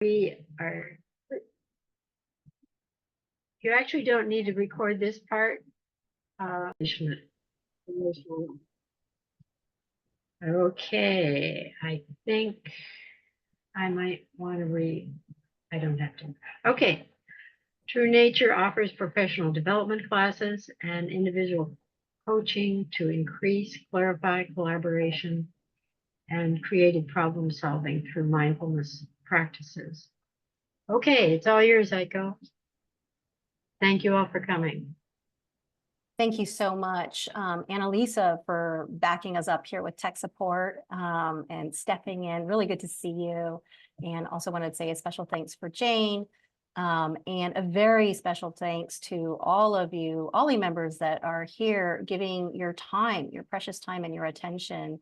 We are, you actually don't need to record this part. Okay, I think I might want to I don't have to. Okay. True Nature offers professional development classes and individual coaching to increase, clarify, collaboration, and creative problem solving through mindfulness practices. Okay, it's all yours, Aiko. Thank you all for coming. Thank you so much, Annalisa, for backing us up here with tech support and stepping in. Really good to see you. And also wanted to say a special thanks for Jane and a very special thanks to all of you, OLLI members that are here giving your time, your precious time and your attention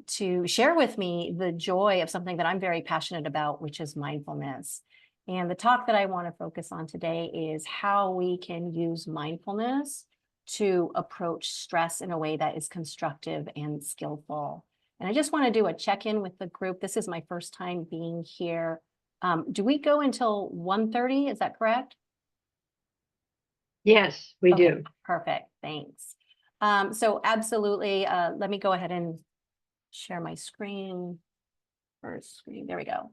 to share with me the joy of something that I'm very passionate about, which is mindfulness. And the talk that I want to focus on today is how we can use mindfulness to approach stress in a way that is constructive and skillful. And I just want to do a check-in with the group. This is my first time being here. Do we go until 1:30? Is that correct? Yes, we do. Perfect. Thanks. So absolutely. Let me go ahead and share my screen. First screen. There we go.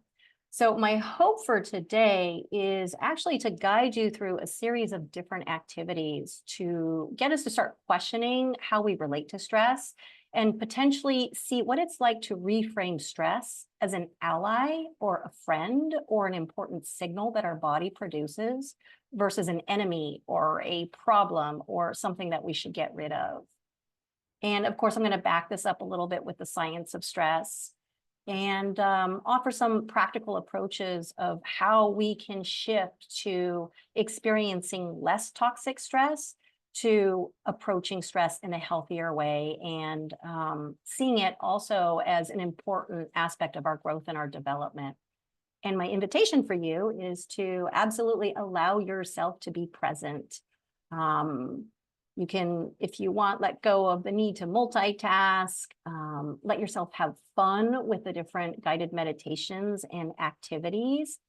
So my hope for today is actually to guide you through a series of different activities to get us to start questioning how we relate to stress and potentially see what it's like to reframe stress as an ally or a friend or an important signal that our body produces versus an enemy or a problem or something that we should get rid of. And of course, I'm going to back this up a little bit with the science of stress and offer some practical approaches of how we can shift to experiencing less toxic stress to approaching stress in a healthier way and seeing it also as an important aspect of our growth and our development. And my invitation for you is to absolutely allow yourself to be present. You can, if you want, let go of the need to multitask, let yourself have fun with the different guided meditations and activities.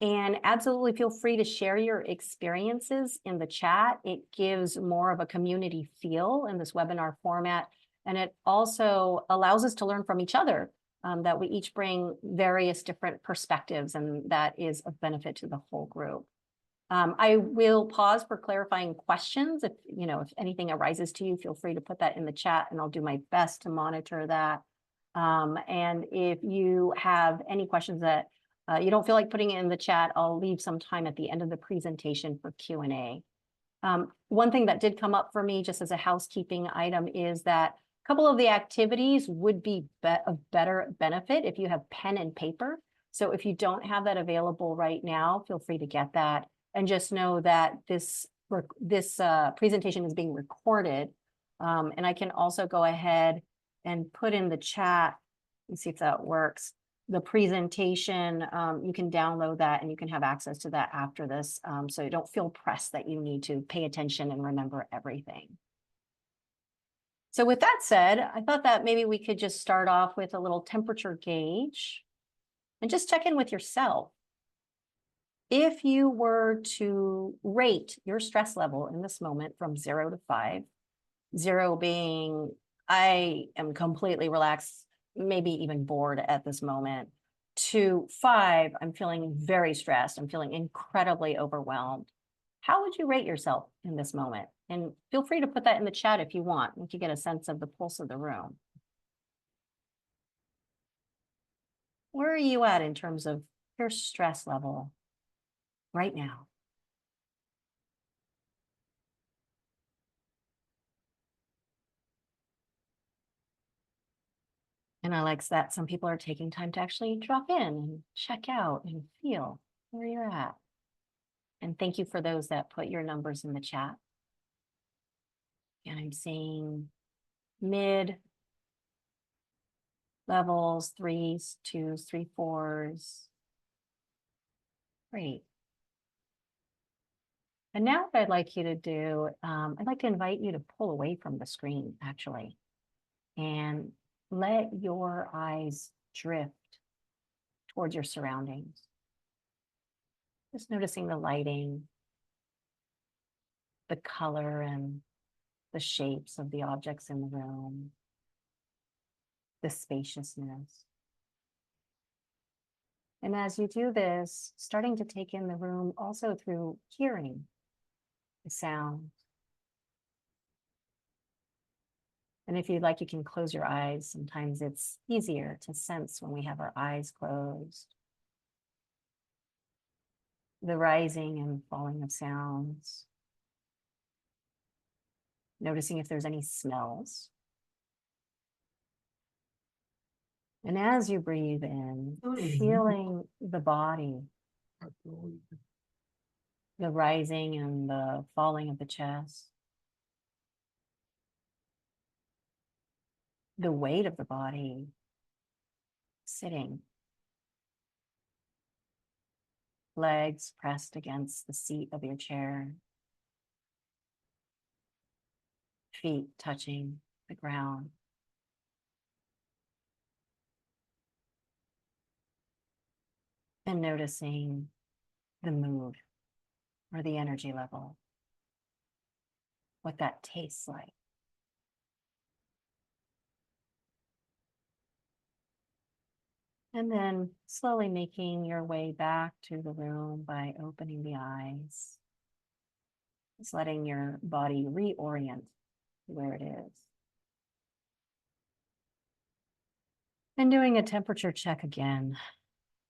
And absolutely feel free to share your experiences in the chat. It gives more of a community feel in this webinar format. And it also allows us to learn from each other, that we each bring various different perspectives, and that is of benefit to the whole group. I will pause for clarifying questions. If anything arises to you, feel free to put that in the chat and I'll do my best to monitor that. And if you have any questions that you don't feel like putting it in the chat, I'll leave some time at the end of the presentation for Q&A. One thing that did come up for me just as a housekeeping item is that a couple of the activities would be of better benefit if you have pen and paper. So if you don't have that available right now, feel free to get that. And just know that this presentation is being recorded. And I can also go ahead and put in the chat, let's see if that works, the presentation. You can download that and you can have access to that after this. So you don't feel pressed that you need to pay attention and remember everything. So with that said, I thought that maybe we could just start off with a little temperature gauge and just check in with yourself. If you were to rate your stress level in this moment from 0 to 5, 0 being I am completely relaxed, maybe even bored at this moment, to 5, I'm feeling very stressed, I'm feeling incredibly overwhelmed. How would you rate yourself in this moment? And feel free to put that in the chat if you want. We can get a sense of the pulse of the room. Where are you at in terms of your stress level right now? And I like that some people are taking time to actually drop in and check out and feel where you're at. And thank you for those that put your numbers in the chat. And I'm seeing mid levels, 3s, 2s, 3, 4s. Great. And now what I'd like you to do, I'd like to invite you to pull away from the screen, actually, and let your eyes drift towards your surroundings. Just noticing the lighting, the color and the shapes of the objects in the room, the spaciousness. And as you do this, starting to take in the room also through hearing the sound. And if you'd like, you can close your eyes. Sometimes it's easier to sense when we have our eyes closed. The rising and falling of sounds. Noticing if there's any smells. And as you breathe in, feeling the body, the rising and the falling of the chest, the weight of the body, sitting, legs pressed against the seat of your chair, feet touching the ground. And noticing the mood or the energy level, what that tastes like. And then slowly making your way back to the room by opening the eyes. Just letting your body reorient to where it is. And doing a temperature check again.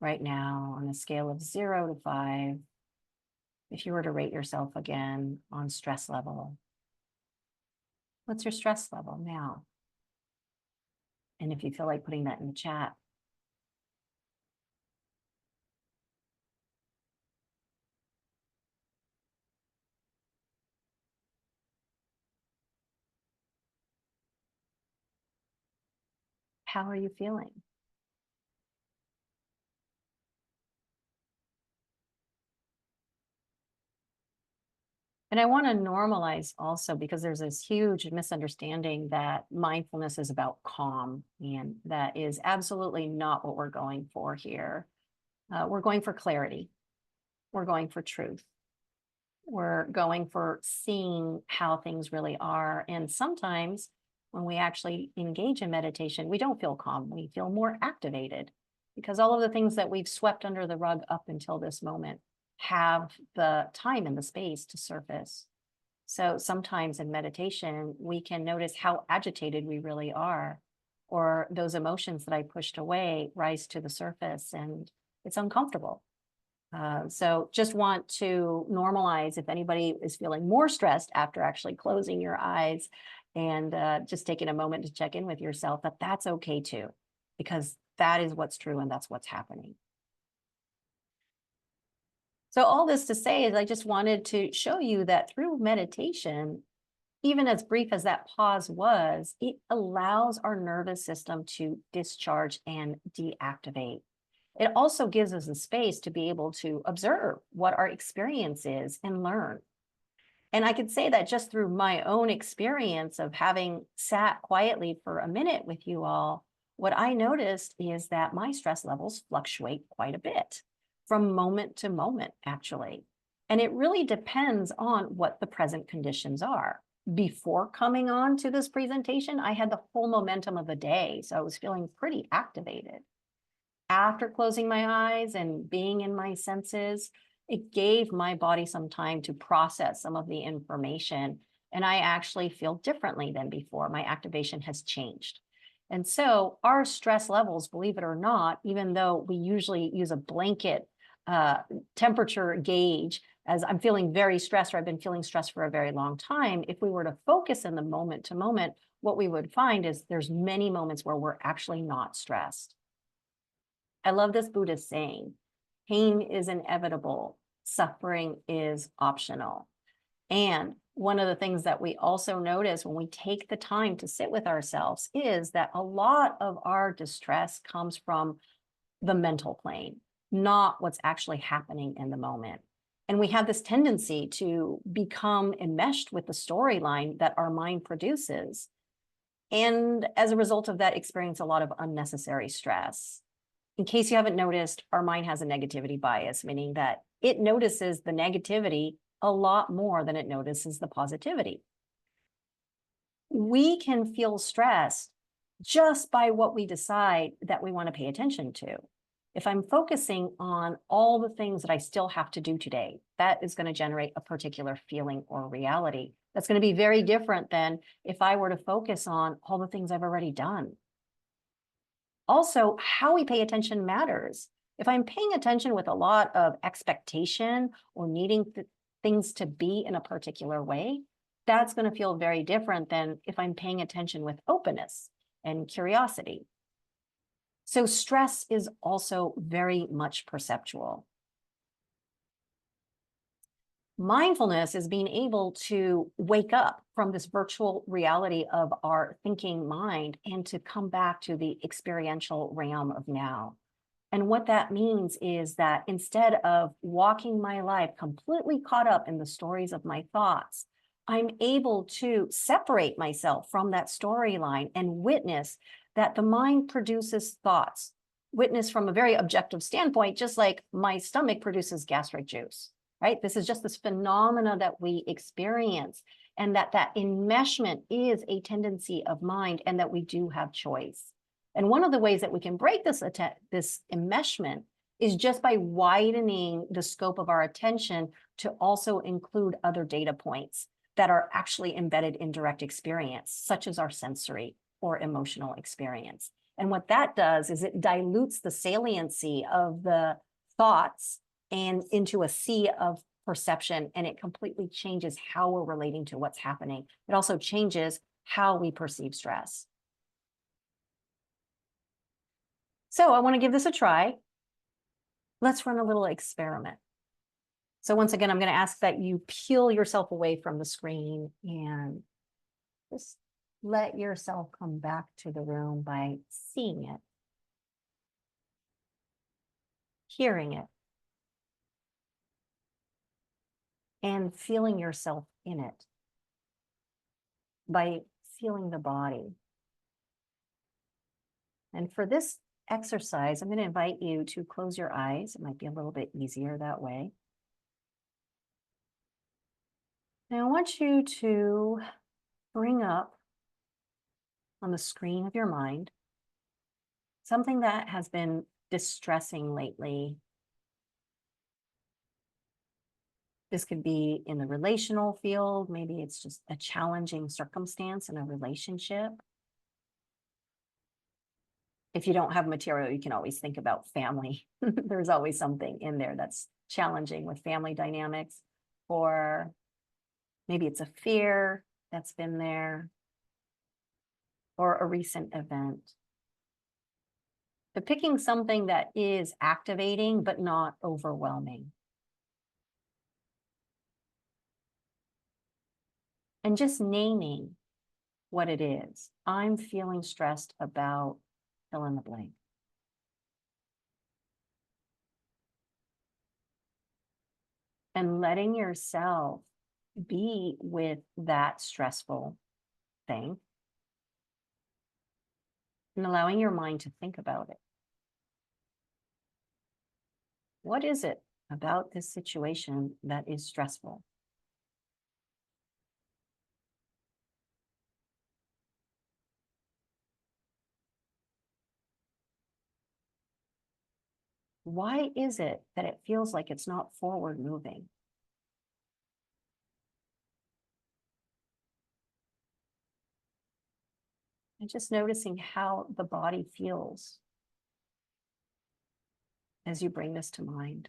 Right now, on a scale of 0 to 5, if you were to rate yourself again on stress level, what's your stress level now? And if you feel like putting that in the chat, how are you feeling? And I want to normalize also, because there's this huge misunderstanding that mindfulness is about calm, and that is absolutely not what we're going for here. We're going for clarity. We're going for truth. We're going for seeing how things really are. And sometimes when we actually engage in meditation, we don't feel calm. We feel more activated because all of the things that we've swept under the rug up until this moment have the time and the space to surface. So sometimes in meditation, we can notice how agitated we really are, or those emotions that I pushed away rise to the surface and it's uncomfortable. So just want to normalize if anybody is feeling more stressed after actually closing your eyes and just taking a moment to check in with yourself, that that's okay too, because that is what's true and that's what's happening. So all this to say is I just wanted to show you that through meditation, even as brief as that pause was, it allows our nervous system to discharge and deactivate. It also gives us a space to be able to observe what our experience is and learn. And I could say that just through my own experience of having sat quietly for a minute with you all, what I noticed is that my stress levels fluctuate quite a bit from moment to moment, actually. And it really depends on what the present conditions are. Before coming on to this presentation, I had the whole momentum of the day, so I was feeling pretty activated. After closing my eyes and being in my senses, it gave my body some time to process some of the information. And I actually feel differently than before. My activation has changed. And so our stress levels, believe it or not, even though we usually use a blanket temperature gauge, as I'm feeling very stressed or I've been feeling stressed for a very long time, if we were to focus in the moment to moment, what we would find is there's many moments where we're actually not stressed. I love this Buddhist saying, pain is inevitable, suffering is optional. And one of the things that we also notice when we take the time to sit with ourselves is that a lot of our distress comes from the mental plane, not what's actually happening in the moment. And we have this tendency to become enmeshed with the storyline that our mind produces. And as a result of that, experience a lot of unnecessary stress. In case you haven't noticed, our mind has a negativity bias, meaning that it notices the negativity a lot more than it notices the positivity. We can feel stressed just by what we decide that we want to pay attention to. If I'm focusing on all the things that I still have to do today, that is going to generate a particular feeling or reality. That's going to be very different than if I were to focus on all the things I've already done. Also, how we pay attention matters. If I'm paying attention with a lot of expectation or needing things to be in a particular way, that's going to feel very different than if I'm paying attention with openness and curiosity. So stress is also very much perceptual. Mindfulness is being able to wake up from this virtual reality of our thinking mind and to come back to the experiential realm of now. And what that means is that instead of walking my life completely caught up in the stories of my thoughts, I'm able to separate myself from that storyline and witness that the mind produces thoughts. Witness from a very objective standpoint, just like my stomach produces gastric juice. Right? This is just this phenomena that we experience, and that enmeshment is a tendency of mind, and that we do have choice. And one of the ways that we can break this enmeshment is just by widening the scope of our attention to also include other data points that are actually embedded in direct experience, such as our sensory or emotional experience. And what that does is it dilutes the saliency of the thoughts and into a sea of perception, and it completely changes how we're relating to what's happening. It also changes how we perceive stress. So I want to give this a try. Let's run a little experiment. So once again, I'm going to ask that you peel yourself away from the screen and just let yourself come back to the room by seeing it, hearing it, and feeling yourself in it by feeling the body. And for this exercise, I'm going to invite you to close your eyes. It might be a little bit easier that way. Now I want you to bring up on the screen of your mind something that has been distressing lately. This could be in the relational field. Maybe it's just a challenging circumstance in a relationship. If you don't have material, you can always think about family. There's always something in there that's challenging with family dynamics, or maybe it's a fear that's been there, or a recent event. But picking something that is activating but not overwhelming. And just naming what it is. I'm feeling stressed about fill in the blank. And letting yourself be with that stressful thing and allowing your mind to think about it. What is it about this situation that is stressful? Why is it that it feels like it's not forward moving? And just noticing how the body feels as you bring this to mind.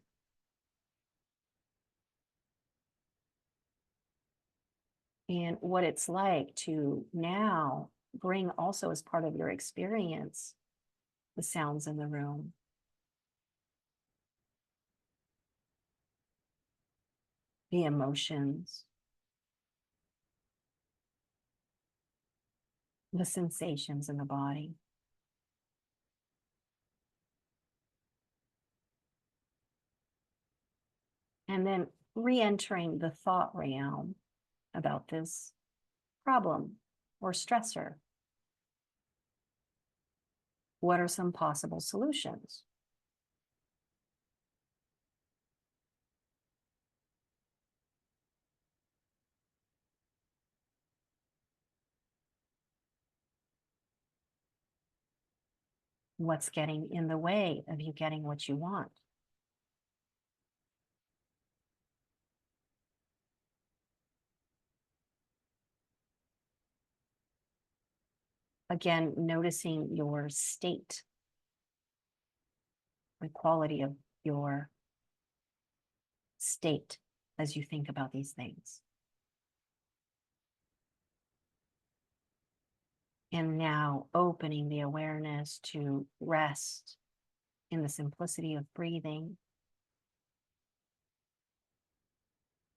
And what it's like to now bring also as part of your experience the sounds in the room. The emotions. The sensations in the body. And then re-entering the thought realm about this problem or stressor. What are some possible solutions? what's getting in the way of you getting what you want. Again, noticing your state, the quality of your state as you think about these things. And now opening the awareness to rest in the simplicity of breathing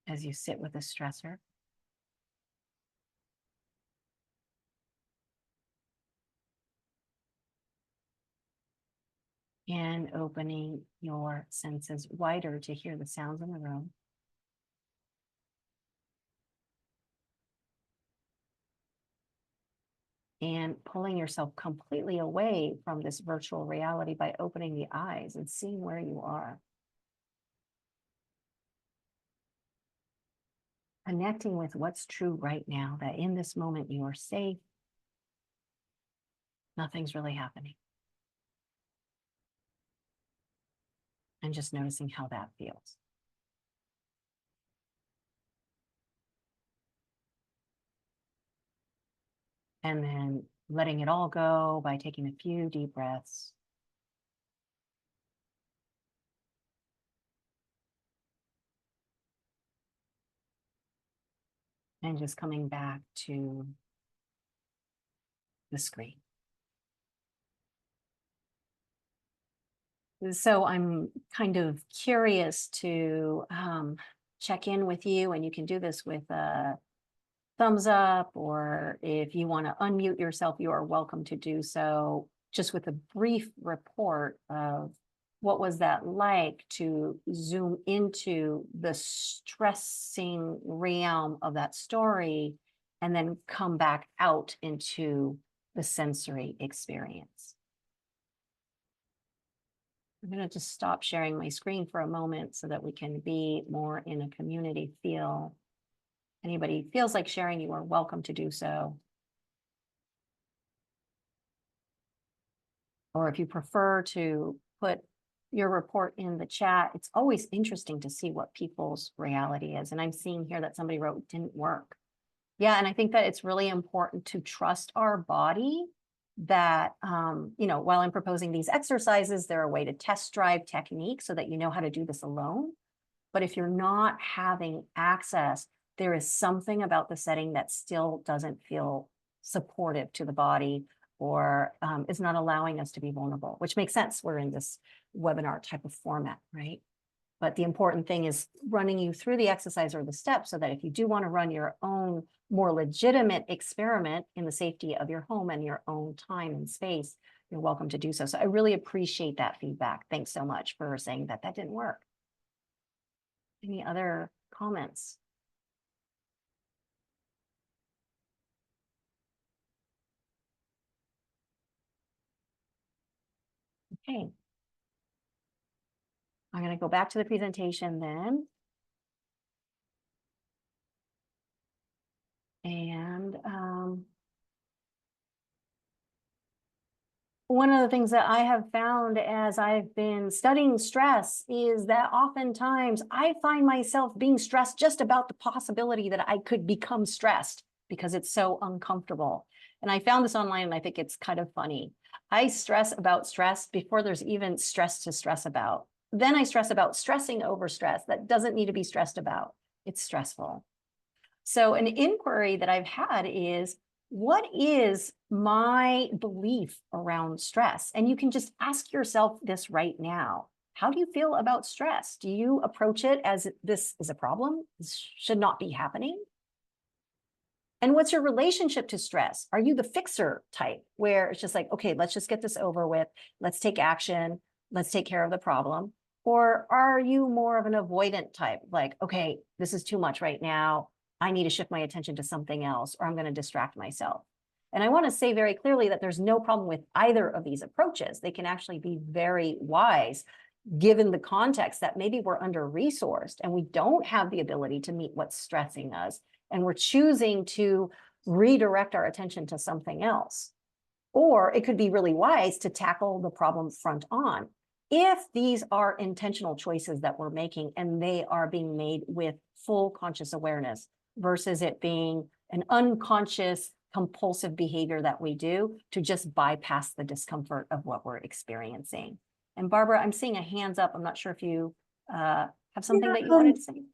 as you sit with a stressor. And opening your senses wider to hear the sounds in the room. And pulling yourself completely away from this virtual reality by opening the eyes and seeing where you are. Connecting with what's true right now, that in this moment you are safe. Nothing's really happening. And just noticing how that feels. And then letting it all go by taking a few deep breaths. And just coming back to the screen. So I'm kind of curious to check in with you, and you can do this with a thumbs up, or if you want to unmute yourself, you are welcome to do so, just with a brief report of what was that like to zoom into the stressing realm of that story and then come back out into the sensory experience. I'm going to just stop sharing my screen for a moment so that we can be more in a community feel. Anybody feels like sharing, you are welcome to do so. Or if you prefer to put your report in the chat, it's always interesting to see what people's reality is. And I'm seeing here that somebody wrote, didn't work. Yeah, and I think that it's really important to trust our body that, while I'm proposing these exercises, they're a way to test drive technique so that you know how to do this alone. But if you're not having access, there is something about the setting that still doesn't feel supportive to the body, or is not allowing us to be vulnerable, which makes sense. We're in this webinar type of format, right? But the important thing is running you through the exercise or the steps so that if you do want to run your own more legitimate experiment in the safety of your home and your own time and space, you're welcome to do so. So I really appreciate that feedback. Thanks so much for saying that that didn't work. Any other comments? Okay. I'm going to go back to the presentation then. And one of the things that I have found as I've been studying stress is that oftentimes I find myself being stressed just about the possibility that I could become stressed because it's so uncomfortable. And I found this online and I think it's kind of funny. I stress about stress before there's even stress to stress about. Then I stress about stressing over stress that doesn't need to be stressed about. It's stressful. So an inquiry that I've had is, what is my belief around stress? And you can just ask yourself this right now. How do you feel about stress? Do you approach it as this is a problem? This should not be happening? And what's your relationship to stress? Are you the fixer type where it's just like, okay, let's just get this over with. Let's take action. Let's take care of the problem. Or are you more of an avoidant type? Like, okay, this is too much right now. I need to shift my attention to something else, or I'm going to distract myself. And I want to say very clearly that there's no problem with either of these approaches. They can actually be very wise, given the context that maybe we're under-resourced and we don't have the ability to meet what's stressing us, and we're choosing to redirect our attention to something else. Or it could be really wise to tackle the problem front on. If these are intentional choices that we're making and they are being made with full conscious awareness versus it being an unconscious compulsive behavior that we do to just bypass the discomfort of what we're experiencing. And Barbara, I'm seeing a hands up. I'm not sure if you have something that you wanted to say.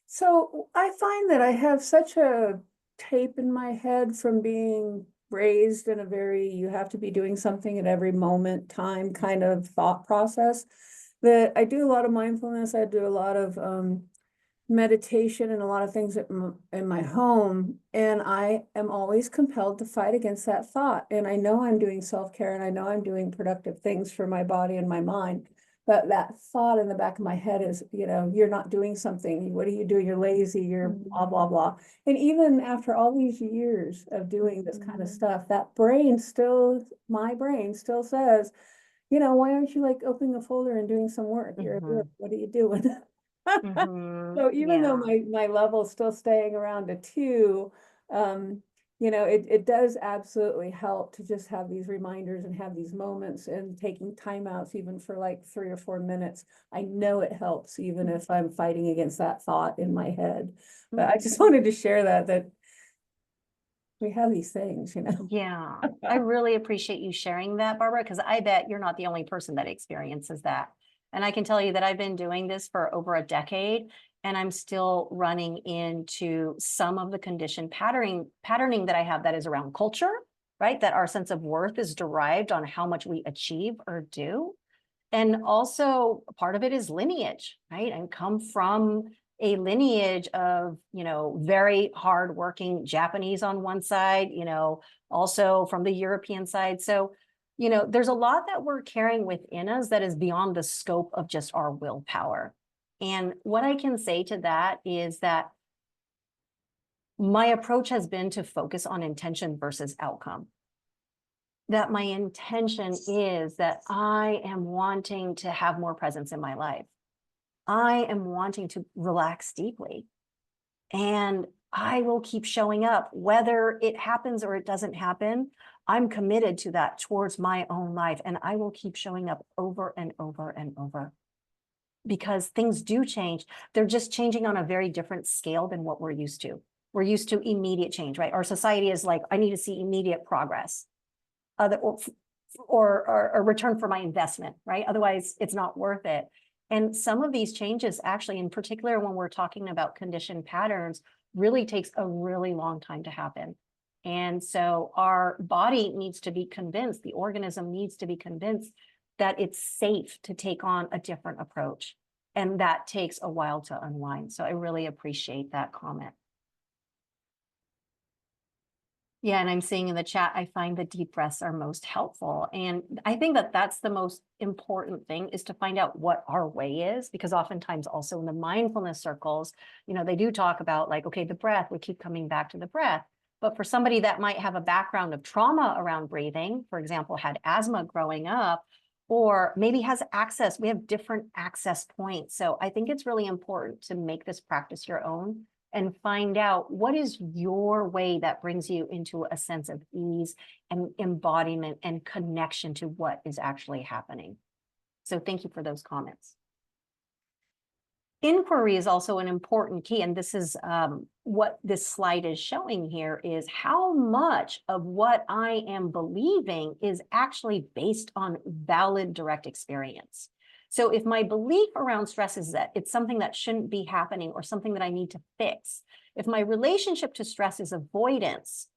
So I find that I have such a tape in my head from being raised in a very, you have to be doing something at every moment, time kind of thought process, that I do a lot of mindfulness. I do a lot of meditation and a lot of things in my home. And I am always compelled to fight against that thought. And I know I'm doing self-care and I know I'm doing productive things for my body and my mind. But that thought in the back of my head is, you're not doing something. What do you do? You're lazy, you're blah, blah, blah. And even after all these years of doing this kind of stuff, that my brain still says, why aren't you like opening a folder and doing some work? You're at work. What are you doing? So even though my level is still staying around a 2, it does absolutely help to just have these reminders and have these moments and taking timeouts even for like 3 or 4 minutes. I know it helps even if I'm fighting against that thought in my head. But I just wanted to share that we have these things, Yeah, I really appreciate you sharing that, Barbara, because I bet you're not the only person that experiences that. And I can tell you that I've been doing this for over a decade, and I'm still running into some of the conditioned patterning that I have that is around culture, right? That our sense of worth is derived on how much we achieve or do. And also part of it is lineage, right? And come from a lineage of, very hardworking Japanese on one side, also from the European side. So, there's a lot that we're carrying within us that is beyond the scope of just our willpower. And what I can say to that is that my approach has been to focus on intention versus outcome. That my intention is that I am wanting to have more presence in my life. I am wanting to relax deeply. And I will keep showing up, whether it happens or it doesn't happen. I'm committed to that towards my own life. And I will keep showing up over and over and over. Because things do change. They're just changing on a very different scale than what we're used to. We're used to immediate change, right? Our society is like, I need to see immediate progress. Or a return for my investment, right? Otherwise, it's not worth it. And some of these changes, actually, in particular, when we're talking about conditioned patterns, really takes a really long time to happen. And so our body needs to be convinced, the organism needs to be convinced that it's safe to take on a different approach. And that takes a while to unwind. So I really appreciate that comment. Yeah, and I'm seeing in the chat, I find the deep breaths are most helpful. And I think that that's the most important thing, is to find out what our way is, because oftentimes also in the mindfulness circles, they do talk about like, okay, the breath, we keep coming back to the breath. But for somebody that might have a background of trauma around breathing, for example, had asthma growing up, or maybe has access, we have different access points. So I think it's really important to make this practice your own and find out what is your way that brings you into a sense of ease and embodiment and connection to what is actually happening. So thank you for those comments. Inquiry is also an important key, and this is what this slide is showing here, is how much of what I am believing is actually based on valid direct experience. So if my belief around stress is that it's something that shouldn't be happening or something that I need to fix, if my relationship to stress is avoidance,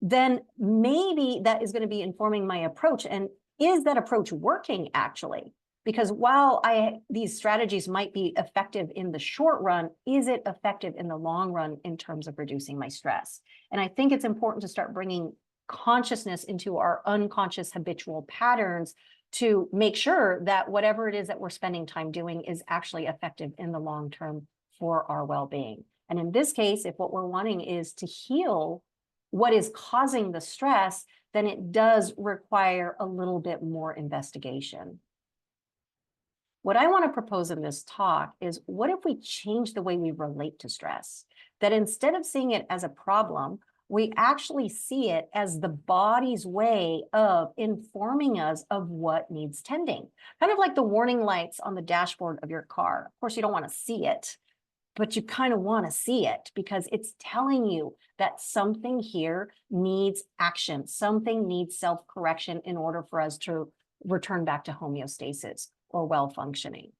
then maybe that is going to be informing my approach. And is that approach working actually? Because while these strategies might be effective in the short run, is it effective in the long run in terms of reducing my stress? And I think it's important to start bringing consciousness into our unconscious habitual patterns to make sure that whatever it is that we're spending time doing is actually effective in the long term for our well-being. And in this case, if what we're wanting is to heal what is causing the stress, then it does require a little bit more investigation. What I want to propose in this talk is, what if we change the way we relate to stress? That instead of seeing it as a problem, We actually see it as the body's way of informing us of what needs tending. Kind of like the warning lights on the dashboard of your car. Of course, you don't want to see it, but you kind of want to see it because it's telling you that something here needs action. Something needs self-correction in order for us to return back to homeostasis or well-functioning.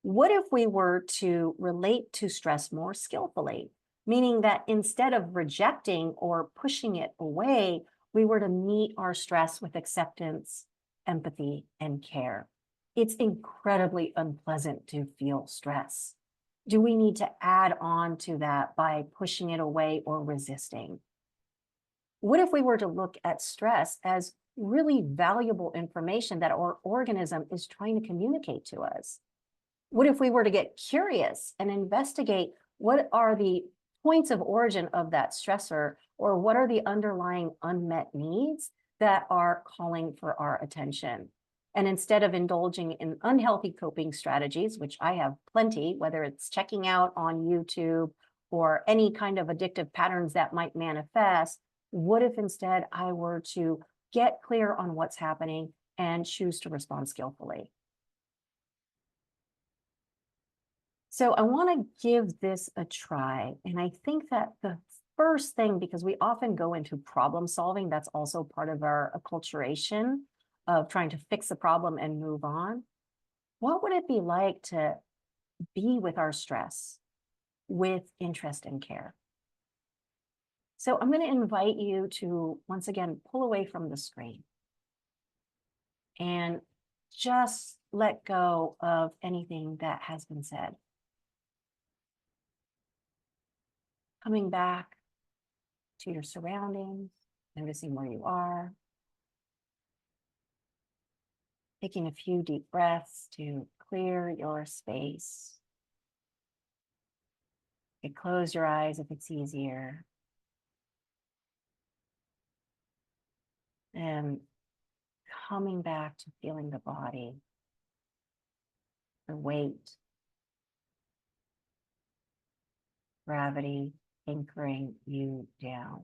What if we were to relate to stress more skillfully? Meaning that instead of rejecting or pushing it away, we were to meet our stress with acceptance, empathy, and care. It's incredibly unpleasant to feel stress. Do we need to add on to that by pushing it away or resisting? What if we were to look at stress as really valuable information that our organism is trying to communicate to us? What if we were to get curious and investigate what are the points of origin of that stressor, or what are the underlying unmet needs that are calling for our attention? And instead of indulging in unhealthy coping strategies, which I have plenty, whether it's checking out on YouTube or any kind of addictive patterns that might manifest, what if instead I were to get clear on what's happening and choose to respond skillfully? So I want to give this a try. And I think that the first thing, because we often go into problem solving, that's also part of our acculturation of trying to fix the problem and move on. What would it be like to be with our stress with interest and care? So I'm going to invite you to, once again, pull away from the screen and just let go of anything that has been said. Coming back to your surroundings, noticing where you are. Taking a few deep breaths to clear your space. You can close your eyes if it's easier. And coming back to feeling the body, the weight, gravity anchoring you down.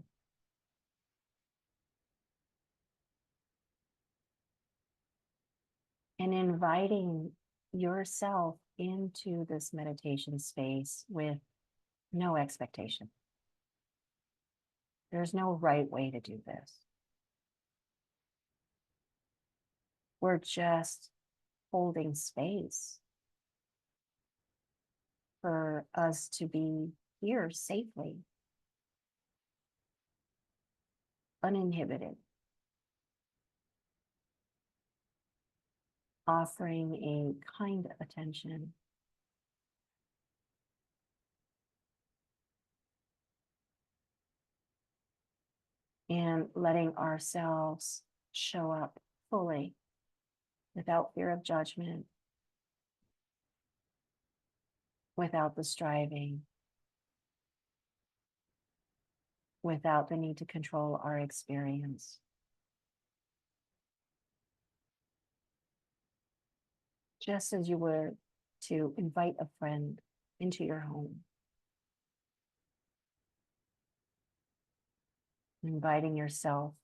And inviting yourself into this meditation space with no expectation. There's no right way to do this. We're just holding space for us to be here safely, uninhibited, offering a kind attention. And letting ourselves show up fully without fear of judgment, without the striving, without the need to control our experience. Just as you were to invite a friend into your home, inviting yourself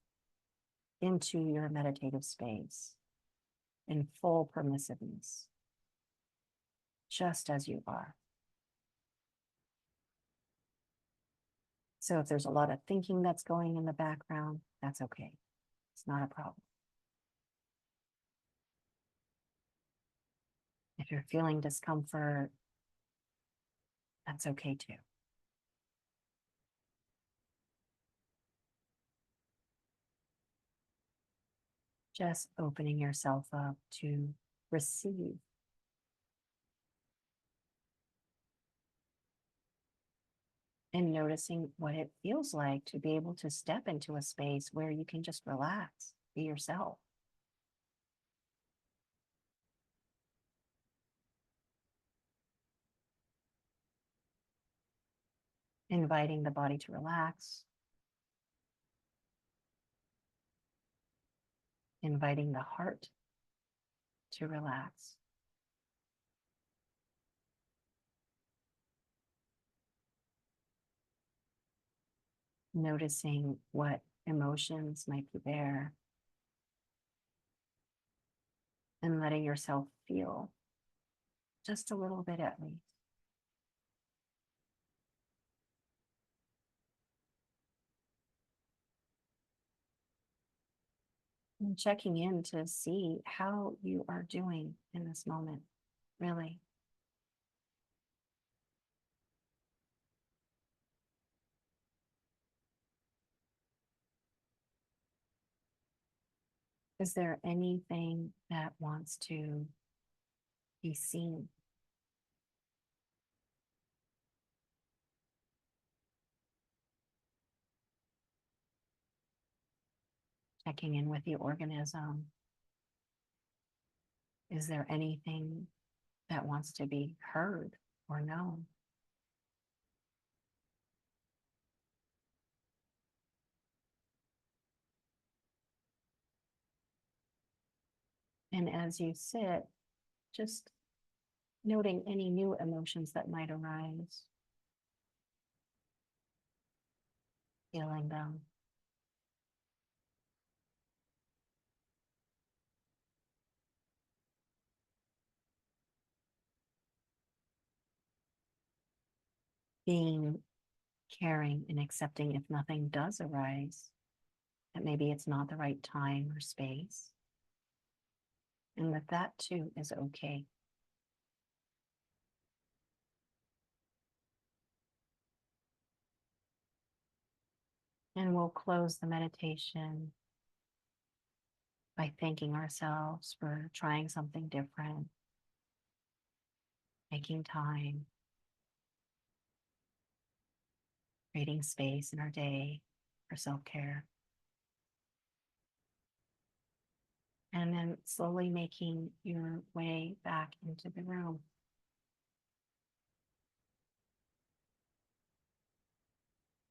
into your meditative space in full permissiveness, just as you are. So if there's a lot of thinking that's going in the background, that's okay. It's not a problem. If you're feeling discomfort, that's okay too. Just opening yourself up to receive. And noticing what it feels like to be able to step into a space where you can just relax, be yourself. Inviting the body to relax. Inviting the heart to relax. noticing what emotions might be there, and letting yourself feel just a little bit at least. And checking in to see how you are doing in this moment, really. Is there anything that wants to be seen? Checking in with the organism. Is there anything that wants to be heard or known? And as you sit, just noting any new emotions that might arise, feeling them. Being caring and accepting if nothing does arise, that maybe it's not the right time or space, and that too is okay. And we'll close the meditation by thanking ourselves for trying something different, making time, creating space in our day for self-care. And then slowly making your way back into the room.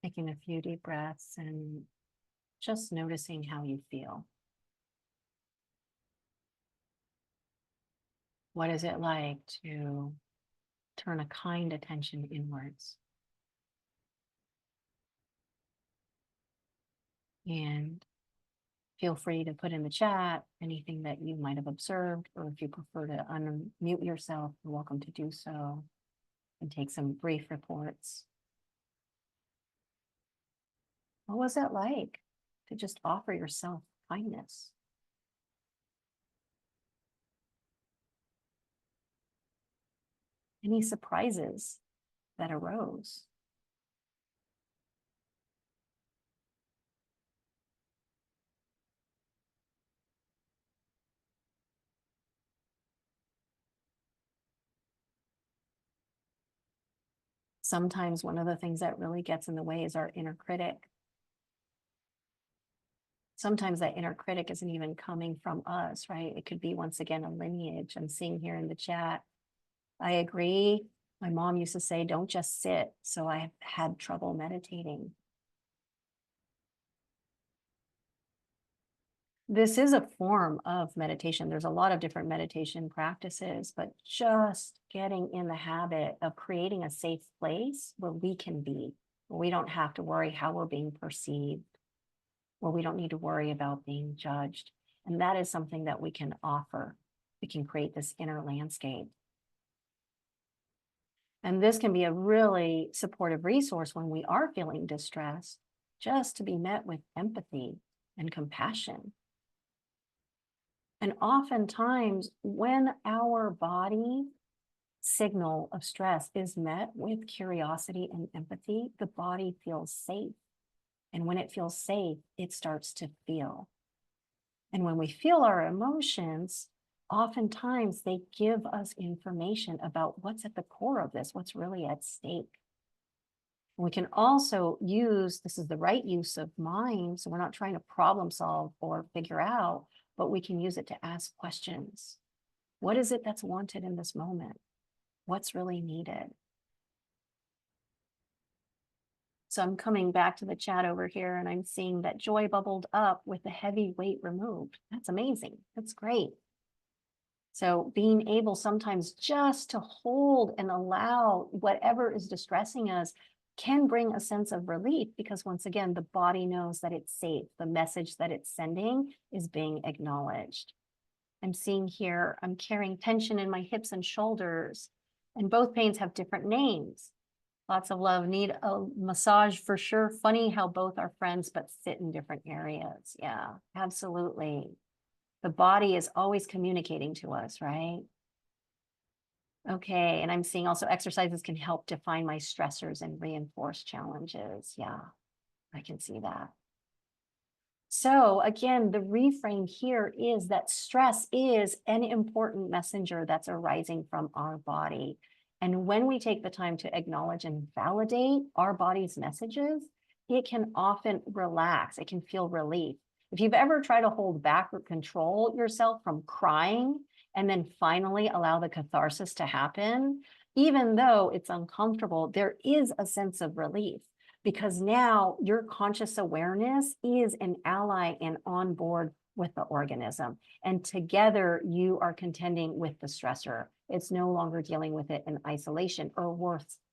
Taking a few deep breaths and just noticing how you feel. What is it like to turn a kind attention inwards? And feel free to put in the chat anything that you might have observed, or if you prefer to unmute yourself, you're welcome to do so and take some brief reports. What was it like to just offer yourself kindness? Any surprises that arose? Sometimes one of the things that really gets in the way is our inner critic. Sometimes that inner critic isn't even coming from us, right? It could be, once again, a lineage. I'm seeing here in the chat. I agree. My mom used to say, don't just sit. So I've had trouble meditating. This is a form of meditation. There's a lot of different meditation practices, but just getting in the habit of creating a safe place where we can be, where we don't have to worry how we're being perceived, where we don't need to worry about being judged. And that is something that we can offer. We can create this inner landscape. And this can be a really supportive resource when we are feeling distressed, just to be met with empathy and compassion. And oftentimes, when our body signal of stress is met with curiosity and empathy, the body feels safe. And when it feels safe, it starts to feel. And when we feel our emotions, oftentimes they give us information about what's at the core of this, what's really at stake. We can also use, this is the right use of mind, so we're not trying to problem solve or figure out, but we can use it to ask questions. What is it that's wanted in this moment? What's really needed? So I'm coming back to the chat over here and I'm seeing that joy bubbled up with the heavy weight removed. That's amazing. That's great. So being able sometimes just to hold and allow whatever is distressing us can bring a sense of relief because once again, the body knows that it's safe. The message that it's sending is being acknowledged. I'm seeing here, I'm carrying tension in my hips and shoulders, and both pains have different names. Lots of love, need a massage for sure. Funny how both are friends, but sit in different areas. Yeah, absolutely. The body is always communicating to us, right? Okay, and I'm seeing also exercises can help define my stressors and reinforce challenges. Yeah, I can see that. So again, the reframe here is that stress is an important messenger that's arising from our body. And when we take the time to acknowledge and validate our body's messages, it can often relax. It can feel relief. If you've ever tried to hold back or control yourself from crying and then finally allow the catharsis to happen, even though it's uncomfortable, there is a sense of relief. Because now your conscious awareness is an ally and on board with the organism. And together you are contending with the stressor. It's no longer dealing with it in isolation or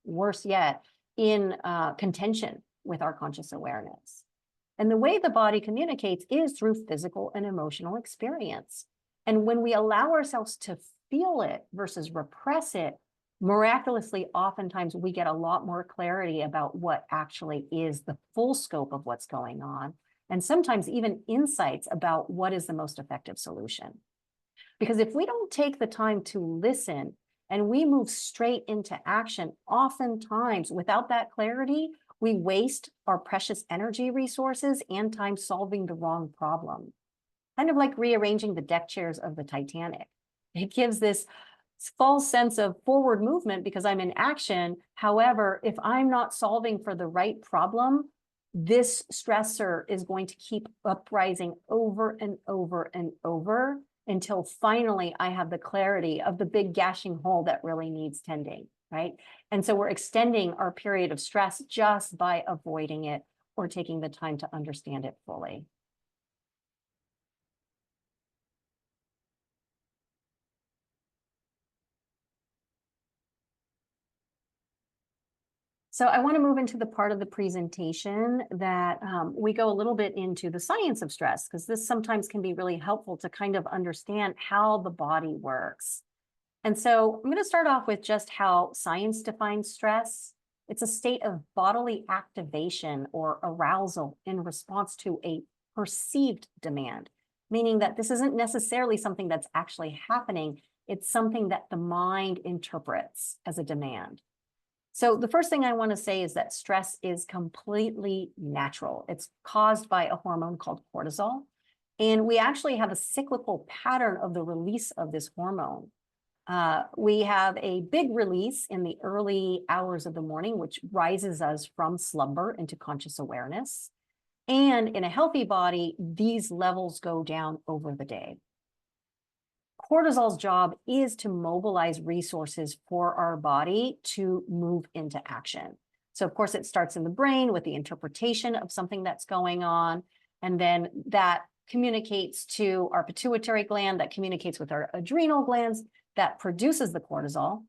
worse yet, in contention with our conscious awareness. And the way the body communicates is through physical and emotional experience. And when we allow ourselves to feel it versus repress it, miraculously, oftentimes we get a lot more clarity about what actually is the full scope of what's going on, and sometimes even insights about what is the most effective solution. Because if we don't take the time to listen and we move straight into action, oftentimes without that clarity, we waste our precious energy resources and time solving the wrong problem. Kind of like rearranging the deck chairs of the Titanic. It gives this false sense of forward movement because I'm in action. However, if I'm not solving for the right problem, this stressor is going to keep uprising over and over and over until finally I have the clarity of the big gashing hole that really needs tending, right? And so we're extending our period of stress just by avoiding it or taking the time to understand it fully. So I want to move into the part of the presentation that we go a little bit into the science of stress, because this sometimes can be really helpful to kind of understand how the body works. And so I'm going to start off with just how science defines stress. It's a state of bodily activation or arousal in response to a perceived demand, meaning that this isn't necessarily something that's actually happening. It's something that the mind interprets as a demand. So the first thing I want to say is that stress is completely natural. It's caused by a hormone called cortisol. And we actually have a cyclical pattern of the release of this hormone. We have a big release in the early hours of the morning, which rises us from slumber into conscious awareness. And in a healthy body, these levels go down over the day. Cortisol's job is to mobilize resources for our body to move into action. So of course, it starts in the brain with the interpretation of something that's going on, and then that communicates to our pituitary gland, that communicates with our adrenal glands, that produces the cortisol.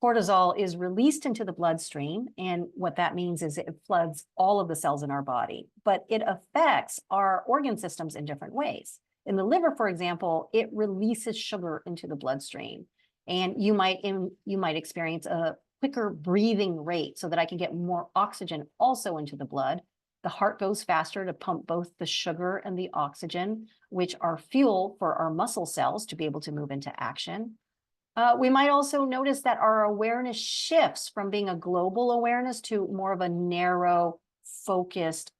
Cortisol is released into the bloodstream, and what that means is it floods all of the cells in our body, but it affects our organ systems in different ways. In the liver, for example, it releases sugar into the bloodstream, and you might experience a quicker breathing rate so that I can get more oxygen also into the blood. The heart goes faster to pump both the sugar and the oxygen, which are fuel for our muscle cells to be able to move into action. We might also notice that our awareness shifts from being a global awareness to more of a narrow, focused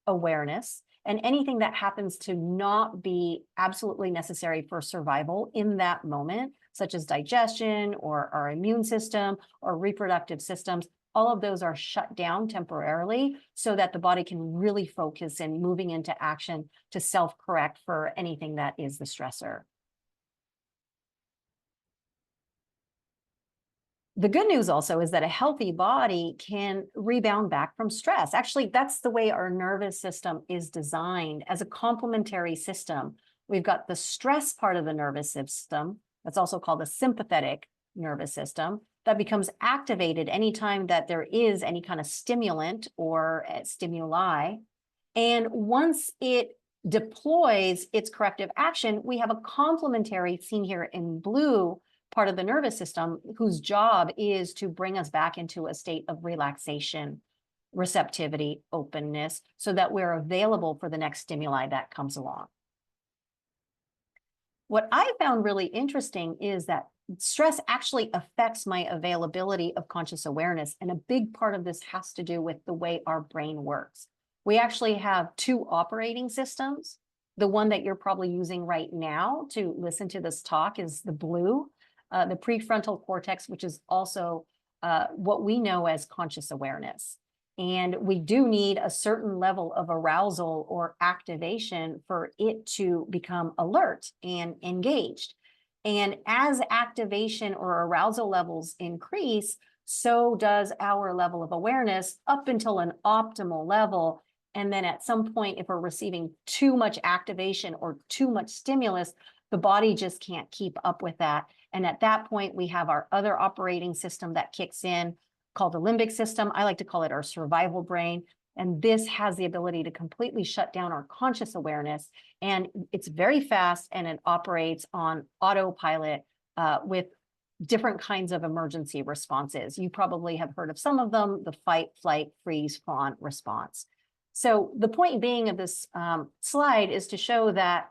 awareness. And anything that happens to not be absolutely necessary for survival in that moment, such as digestion or our immune system or reproductive systems, all of those are shut down temporarily so that the body can really focus in moving into action to self-correct for anything that is the stressor. The good news also is that a healthy body can rebound back from stress. Actually, that's the way our nervous system is designed as a complementary system. We've got the stress part of the nervous system, that's also called the sympathetic nervous system, that becomes activated anytime that there is any kind of stimulant or stimuli. And once it deploys its corrective action, we have a complementary, seen here in blue, part of the nervous system whose job is to bring us back into a state of relaxation, receptivity, openness, so that we're available for the next stimuli that comes along. What I found really interesting is that stress actually affects my availability of conscious awareness. And a big part of this has to do with the way our brain works. We actually have two operating systems. The one that you're probably using right now to listen to this talk is the blue, the prefrontal cortex, which is also what we know as conscious awareness. And we do need a certain level of arousal or activation for it to become alert and engaged. And as activation or arousal levels increase, so does our level of awareness up until an optimal level. And then at some point, if we're receiving too much activation or too much stimulus, the body just can't keep up with that. And at that point, we have our other operating system that kicks in, called the limbic system. I like to call it our survival brain. And this has the ability to completely shut down our conscious awareness. And it's very fast and it operates on autopilot with different kinds of emergency responses. You probably have heard of some of them, the fight, flight, freeze, fawn response. So the point being of this slide is to show that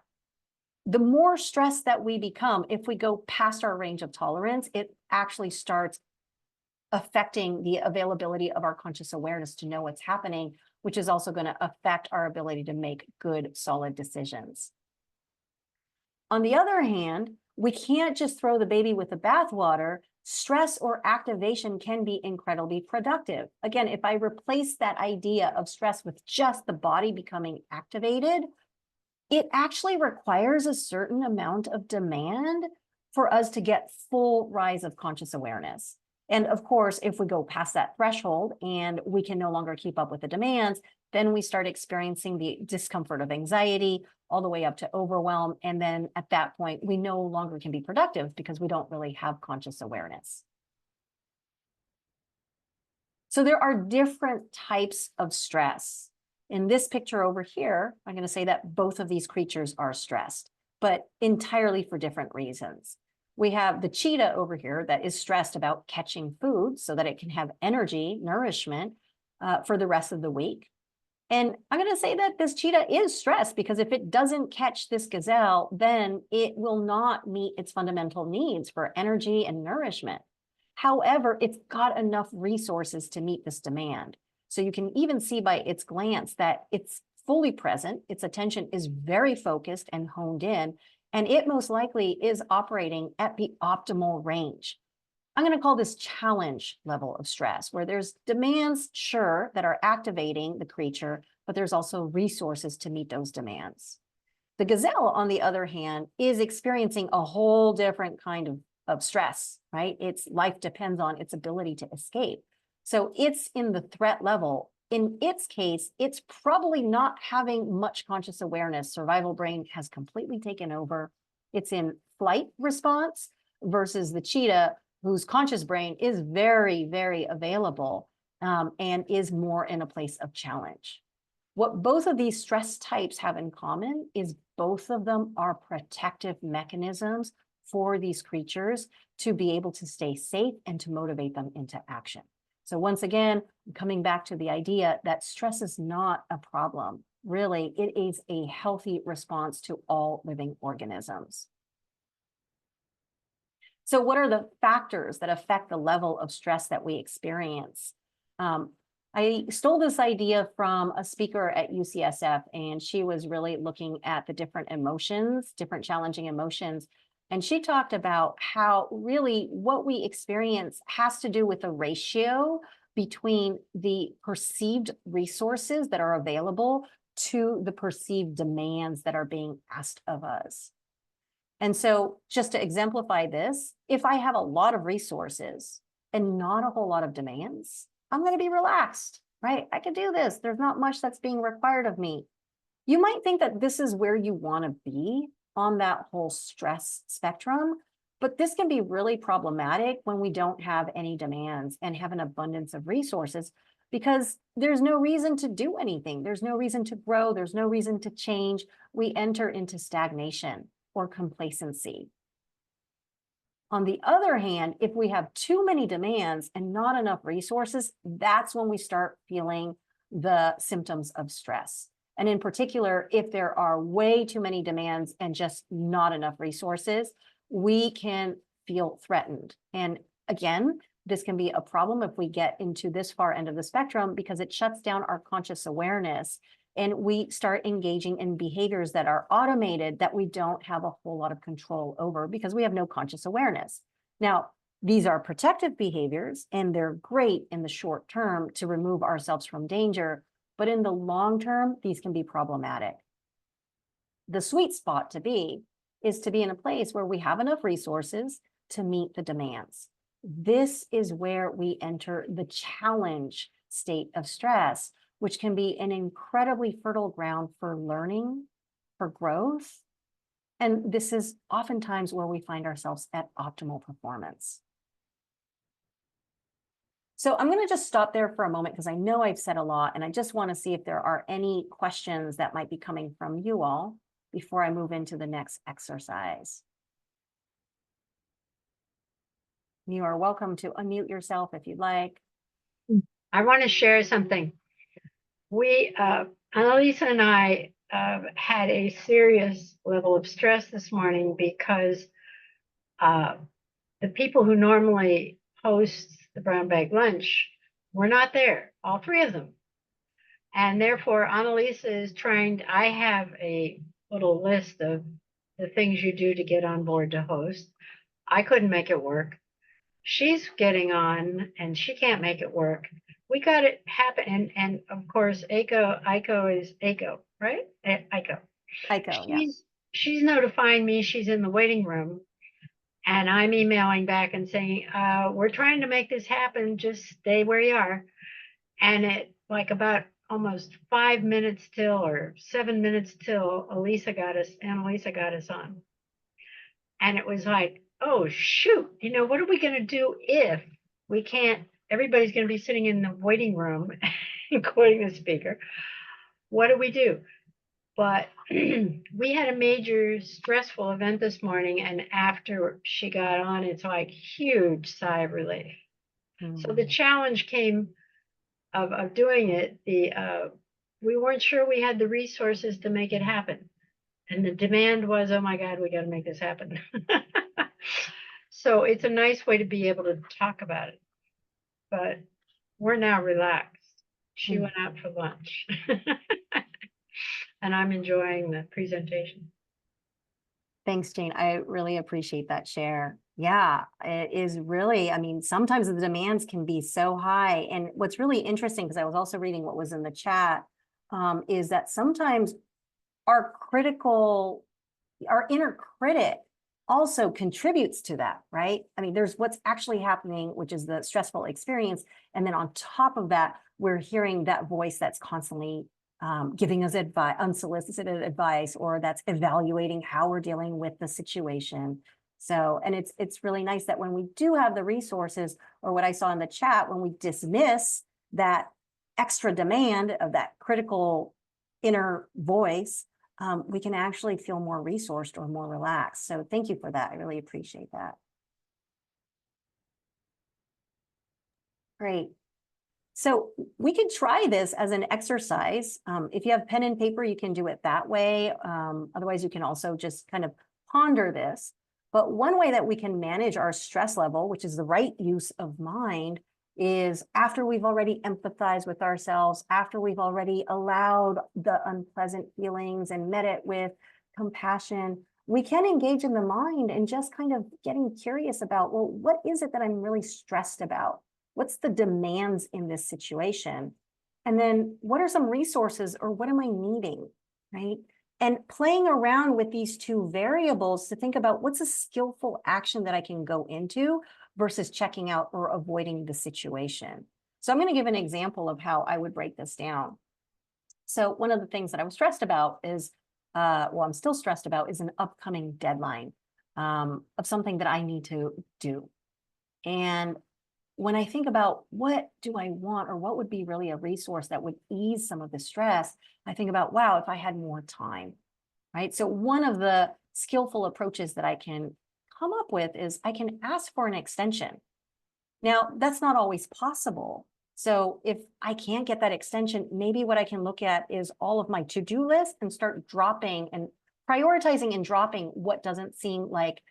the more stressed that we become, if we go past our range of tolerance, it actually starts affecting the availability of our conscious awareness to know what's happening, which is also going to affect our ability to make good, solid decisions. On the other hand, we can't just throw the baby with the bathwater. Stress or activation can be incredibly productive. Again, if I replace that idea of stress with just the body becoming activated, it actually requires a certain amount of demand for us to get full rise of conscious awareness. And of course, if we go past that threshold and we can no longer keep up with the demands, then we start experiencing the discomfort of anxiety all the way up to overwhelm. And then at that point, we no longer can be productive because we don't really have conscious awareness. So there are different types of stress. In this picture over here, I'm going to say that both of these creatures are stressed, but entirely for different reasons. We have the cheetah over here that is stressed about catching food so that it can have energy, nourishment for the rest of the week. And I'm going to say that this cheetah is stressed because if it doesn't catch this gazelle, then it will not meet its fundamental needs for energy and nourishment. However, it's got enough resources to meet this demand. So you can even see by its glance that it's fully present. Its attention is very focused and honed in, and it most likely is operating at the optimal range. I'm going to call this challenge level of stress, where there's demands, sure, that are activating the creature, but there's also resources to meet those demands. The gazelle, on the other hand, is experiencing a whole different kind of stress, right? Its life depends on its ability to escape. So it's in the threat level. In its case, it's probably not having much conscious awareness. Survival brain has completely taken over. It's in flight response versus the cheetah, whose conscious brain is very, very available and is more in a place of challenge. What both of these stress types have in common is both of them are protective mechanisms for these creatures to be able to stay safe and to motivate them into action. So once again, coming back to the idea that stress is not a problem. Really, it is a healthy response to all living organisms. So what are the factors that affect the level of stress that we experience? I stole this idea from a speaker at UCSF, and she was really looking at the different emotions, different challenging emotions. And she talked about how really what we experience has to do with the ratio between the perceived resources that are available to the perceived demands that are being asked of us. And so just to exemplify this, if I have a lot of resources and not a whole lot of demands, I'm going to be relaxed, right? I can do this. There's not much that's being required of me. You might think that this is where you want to be on that whole stress spectrum, But this can be really problematic when we don't have any demands and have an abundance of resources, because there's no reason to do anything. There's no reason to grow. There's no reason to change. We enter into stagnation or complacency. On the other hand, if we have too many demands and not enough resources, that's when we start feeling the symptoms of stress. And in particular, if there are way too many demands and just not enough resources, we can feel threatened. And again, this can be a problem if we get into this far end of the spectrum, because it shuts down our conscious awareness and we start engaging in behaviors that are automated that we don't have a whole lot of control over because we have no conscious awareness. Now, these are protective behaviors and they're great in the short term to remove ourselves from danger, but in the long term, these can be problematic. The sweet spot to be is to be in a place where we have enough resources to meet the demands. This is where we enter the challenge state of stress, which can be an incredibly fertile ground for learning, for growth. And this is oftentimes where we find ourselves at optimal performance. So I'm going to just stop there for a moment because I know I've said a lot, and I just want to see if there are any questions that might be coming from you all before I move into the next exercise. You are welcome to unmute yourself if you'd like. I want to share something. We, Annalisa and I had a serious level of stress this morning because the people who normally host the brown bag lunch were not there, all three of them. And therefore, Annalisa is trying, I have a little list of the things you do to get on board to host. I couldn't make it work. She's getting on and she can't make it work. We got it happen. And of course, Aiko is Aiko, right? Aiko. Aiko, yeah. She's notifying me she's in the waiting room. And I'm emailing back and saying, we're trying to make this happen. Just stay where you are. And it like about almost 5 minutes till or 7 minutes till Annalisa got us on. And it was like, oh, shoot, what are we going to do if we can't, everybody's going to be sitting in the waiting room, including the speaker. What do we do? But we had a major stressful event this morning, and after she got on, it's like huge sigh of relief. So the challenge came of doing it. We weren't sure we had the resources to make it happen. And the demand was, oh my God, we got to make this happen. So it's a nice way to be able to talk about it. But we're now relaxed. She went out for lunch. And I'm enjoying the presentation. Thanks, Jane. I really appreciate that share. Yeah, it is really, I mean, sometimes the demands can be so high. And what's really interesting, because I was also reading what was in the chat, is that sometimes our inner critic also contributes to that, right? I mean, there's what's actually happening, which is the stressful experience. And then on top of that, we're hearing that voice that's constantly giving us advice, unsolicited advice, or that's evaluating how we're dealing with the situation. So, and it's really nice that when we do have the resources, or what I saw in the chat, when we dismiss that extra demand of that critical inner voice, we can actually feel more resourced or more relaxed. So thank you for that. I really appreciate that. Great. So we could try this as an exercise. If you have pen and paper, you can do it that way. Otherwise, you can also just kind of ponder this. But one way that we can manage our stress level, which is the right use of mind, is after we've already empathized with ourselves, after we've already allowed the unpleasant feelings and met it with compassion, we can engage in the mind and just kind of getting curious about, well, what is it that I'm really stressed about? What's the demands in this situation? And then what are some resources, or what am I needing, right? And playing around with these two variables to think about what's a skillful action that I can go into versus checking out or avoiding the situation. So I'm going to give an example of how I would break this down. So one of the things that I was stressed about is, well, I'm still stressed about, is an upcoming deadline. of something that I need to do. And when I think about what do I want or what would be really a resource that would ease some of the stress, I think about, wow, if I had more time, right? So one of the skillful approaches that I can come up with is I can ask for an extension. Now, that's not always possible. So if I can't get that extension, maybe what I can look at is all of my to-do list and start dropping and prioritizing and dropping what doesn't seem like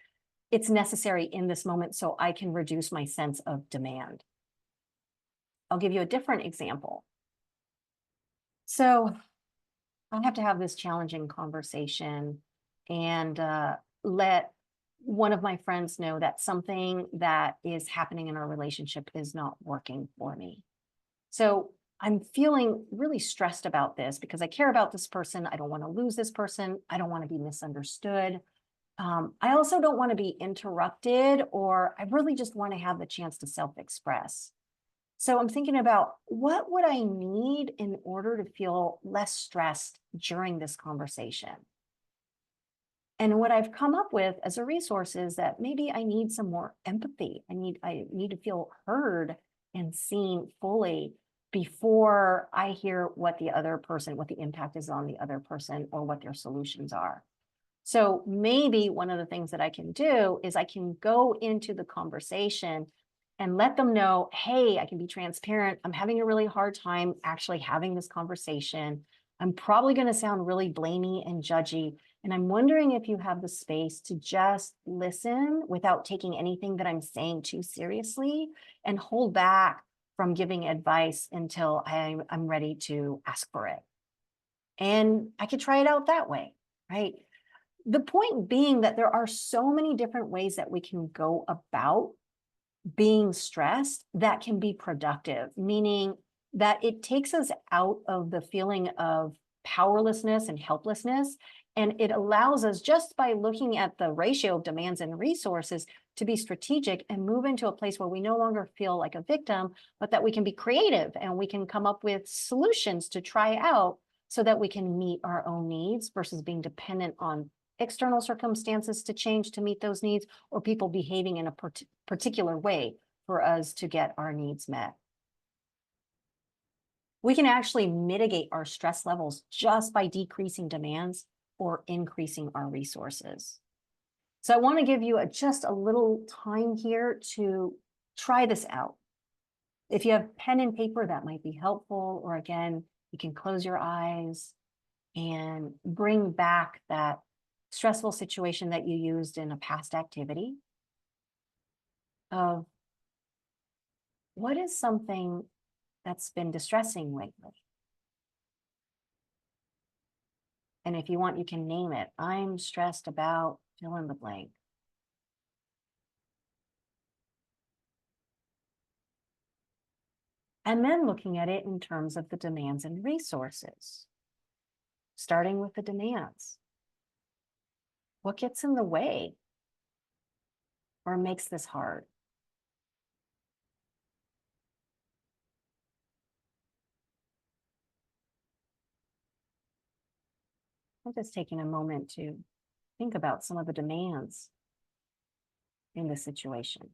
it's necessary in this moment so I can reduce my sense of demand. I'll give you a different example. So I have to have this challenging conversation and let one of my friends know that something that is happening in our relationship is not working for me. So I'm feeling really stressed about this because I care about this person. I don't want to lose this person. I don't want to be misunderstood. I also don't want to be interrupted, or I really just want to have the chance to self-express. So I'm thinking about what would I need in order to feel less stressed during this conversation? And what I've come up with as a resource is that maybe I need some more empathy. I need to feel heard and seen fully before I hear what the other person, what the impact is on the other person or what their solutions are. So maybe one of the things that I can do is I can go into the conversation and let them know, hey, I can be transparent. I'm having a really hard time actually having this conversation. I'm probably going to sound really blamey and judgy. And I'm wondering if you have the space to just listen without taking anything that I'm saying too seriously and hold back from giving advice until I'm ready to ask for it. And I could try it out that way, right? The point being that there are so many different ways that we can go about being stressed that can be productive, meaning that it takes us out of the feeling of powerlessness and helplessness. And it allows us, just by looking at the ratio of demands and resources, to be strategic and move into a place where we no longer feel like a victim, but that we can be creative and we can come up with solutions to try out so that we can meet our own needs versus being dependent on external circumstances to change to meet those needs, or people behaving in a particular way for us to get our needs met. We can actually mitigate our stress levels just by decreasing demands or increasing our resources. So I want to give you just a little time here to try this out. If you have pen and paper, that might be helpful. Or again, you can close your eyes and bring back that stressful situation that you used in a past activity of what is something that's been distressing lately. And if you want, you can name it. I'm stressed about fill in the blank. And then looking at it in terms of the demands and resources, starting with the demands. What gets in the way or makes this hard? I'm just taking a moment to think about some of the demands in this situation.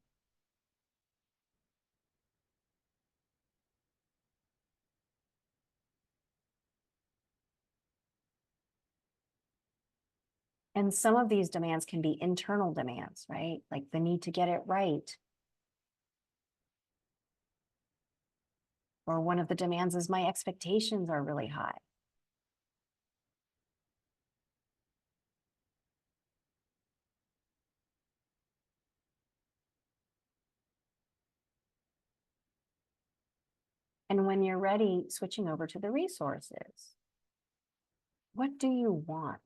And some of these demands can be internal demands, right? Like the need to get it right. Or one of the demands is my expectations are really high. And when you're ready, switching over to the resources. What do you want?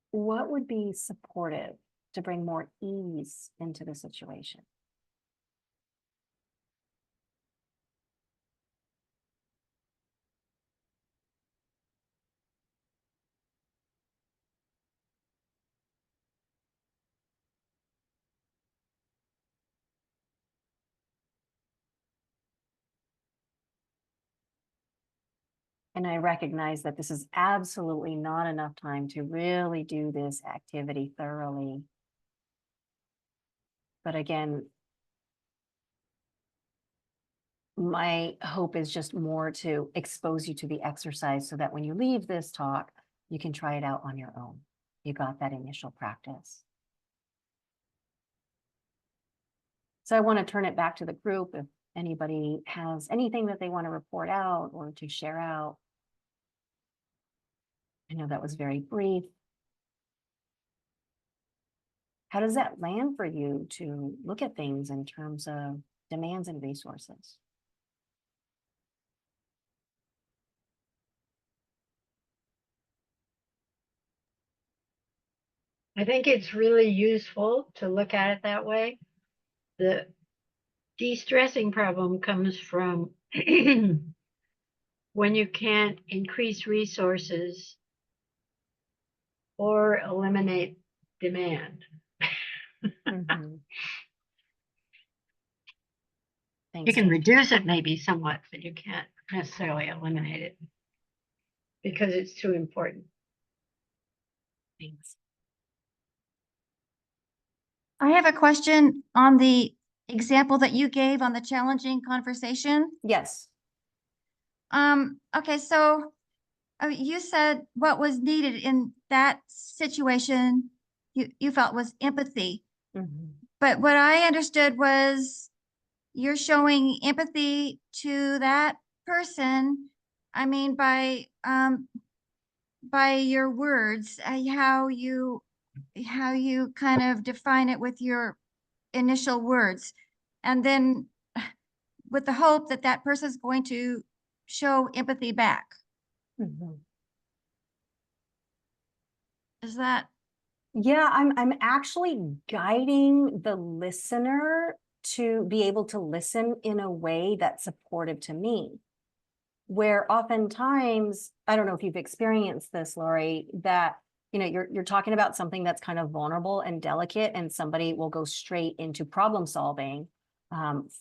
What would be supportive to bring more ease into the situation? And I recognize that this is absolutely not enough time to really do this activity thoroughly. But again, my hope is just more to expose you to the exercise so that when you leave this talk, you can try it out on your own. You got that initial practice. So I want to turn it back to the group if anybody has anything that they want to report out or to share out. I know that was very brief. How does that land for you to look at things in terms of demands and resources? I think it's really useful to look at it that way. The de-stressing problem comes from when you can't increase resources or eliminate demand. Mhm. You Thanks. can reduce it maybe somewhat, but you can't necessarily eliminate it because it's too important. Thanks. I have a question on the example that you gave on the challenging conversation. Yes. Okay, so you said what was needed in that situation, you felt was empathy. Mhm. But what I understood was you're showing empathy to that person. I mean, by your words, how you kind of define it with your initial words, and then with the hope that that person is going to show empathy back. Mhm. Is that? Yeah, I'm actually guiding the listener to be able to listen in a way that's supportive to me. Where oftentimes, I don't know if you've experienced this, Lori, that you're talking about something that's kind of vulnerable and delicate, and somebody will go straight into problem solving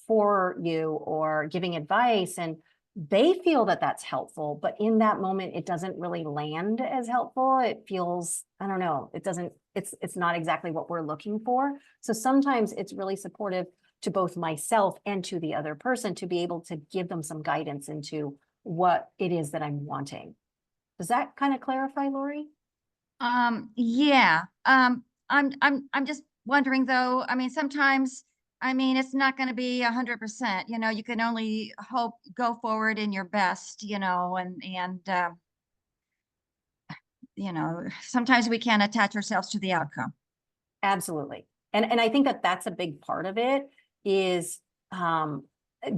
for you or giving advice, and they feel that that's helpful, but in that moment, it doesn't really land as helpful. It feels, I don't know, it's not exactly what we're looking for. So sometimes it's really supportive to both myself and to the other person to be able to give them some guidance into what it is that I'm wanting. Does that kind of clarify, Lori? Yeah. I'm just wondering though, I mean, sometimes, I mean, it's not going to be 100%, you can only go forward in your best, sometimes we can't attach ourselves to the outcome. Absolutely. And I think that that's a big part of it is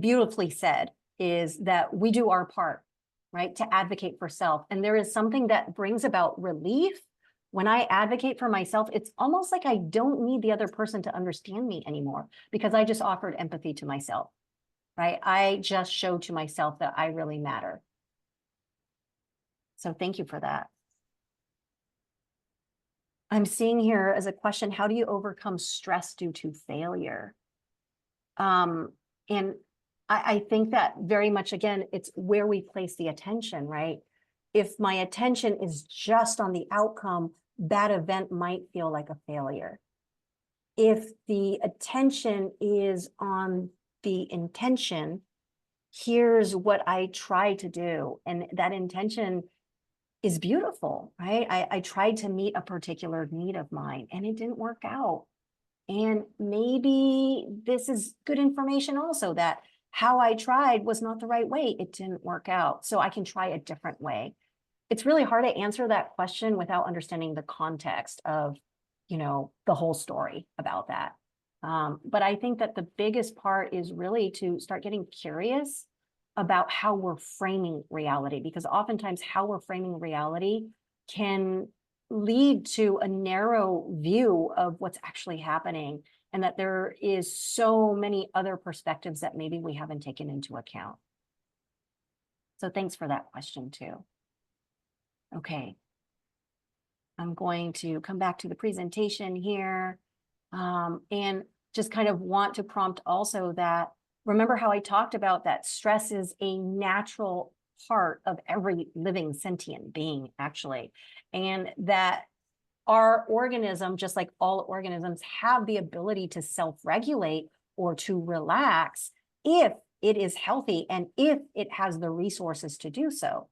beautifully said, is that we do our part, right? To advocate for self. And there is something that brings about relief. When I advocate for myself, it's almost like I don't need the other person to understand me anymore because I just offered empathy to myself, right? I just showed to myself that I really matter. So thank you for that. I'm seeing here as a question, how do you overcome stress due to failure? And I think that very much, again, it's where we place the attention, right? If my attention is just on the outcome, that event might feel like a failure. If the attention is on the intention, here's what I try to do. And that intention is beautiful, right? I tried to meet a particular need of mine and it didn't work out. And maybe this is good information also that how I tried was not the right way. It didn't work out. So I can try a different way. It's really hard to answer that question without understanding the context of, the whole story about that. But I think that the biggest part is really to start getting curious about how we're framing reality, because oftentimes how we're framing reality can lead to a narrow view of what's actually happening, and that there is so many other perspectives that maybe we haven't taken into account. So thanks for that question too. Okay. I'm going to come back to the presentation here and just kind of want to prompt also that, remember how I talked about that stress is a natural part of every living sentient being, actually. And that our organism, just like all organisms, have the ability to self-regulate or to relax if it is healthy and if it has the resources to do so.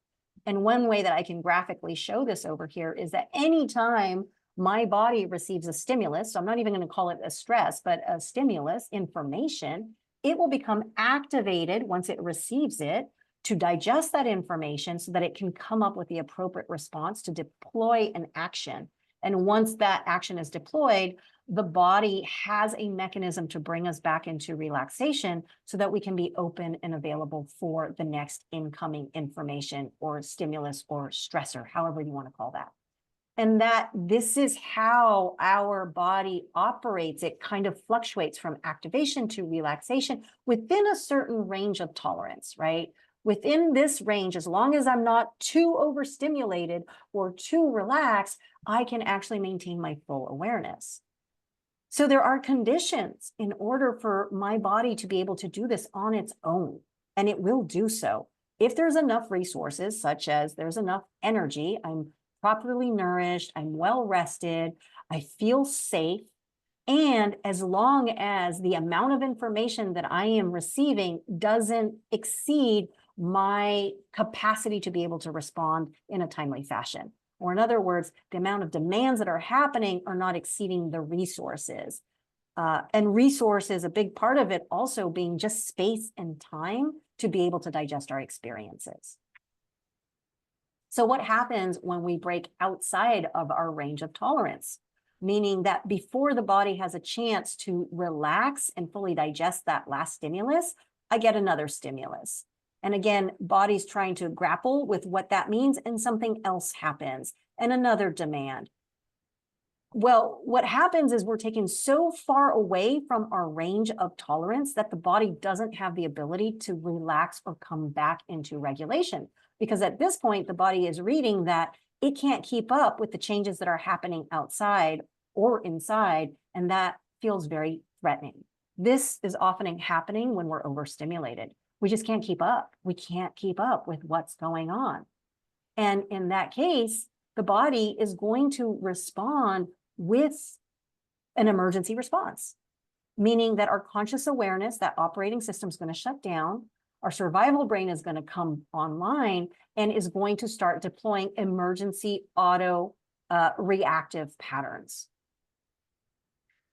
And one way that I can graphically show this over here is that anytime my body receives a stimulus, so I'm not even going to call it a stress, but a stimulus, information, it will become activated once it receives it to digest that information so that it can come up with the appropriate response to deploy an action. And once that action is deployed, the body has a mechanism to bring us back into relaxation so that we can be open and available for the next incoming information or stimulus or stressor, however you want to call that. And that this is how our body operates. It kind of fluctuates from activation to relaxation within a certain range of tolerance, right? Within this range, as long as I'm not too overstimulated or too relaxed, I can actually maintain my full awareness. So there are conditions in order for my body to be able to do this on its own, and it will do so. If there's enough resources, such as there's enough energy, I'm properly nourished, I'm well rested, I feel safe, and as long as the amount of information that I am receiving doesn't exceed my capacity to be able to respond in a timely fashion. Or in other words, the amount of demands that are happening are not exceeding the resources. And resources, a big part of it also being just space and time to be able to digest our experiences. So what happens when we break outside of our range of tolerance? Meaning that before the body has a chance to relax and fully digest that last stimulus, I get another stimulus. And again, body's trying to grapple with what that means, and something else happens, and another demand. Well, what happens is we're taken so far away from our range of tolerance that the body doesn't have the ability to relax or come back into regulation. Because at this point, the body is reading that it can't keep up with the changes that are happening outside or inside, and that feels very threatening. This is often happening when we're overstimulated. We just can't keep up. We can't keep up with what's going on. And in that case, the body is going to respond with an emergency response, meaning that our conscious awareness, that operating system, is going to shut down. Our survival brain is going to come online and is going to start deploying emergency auto reactive patterns.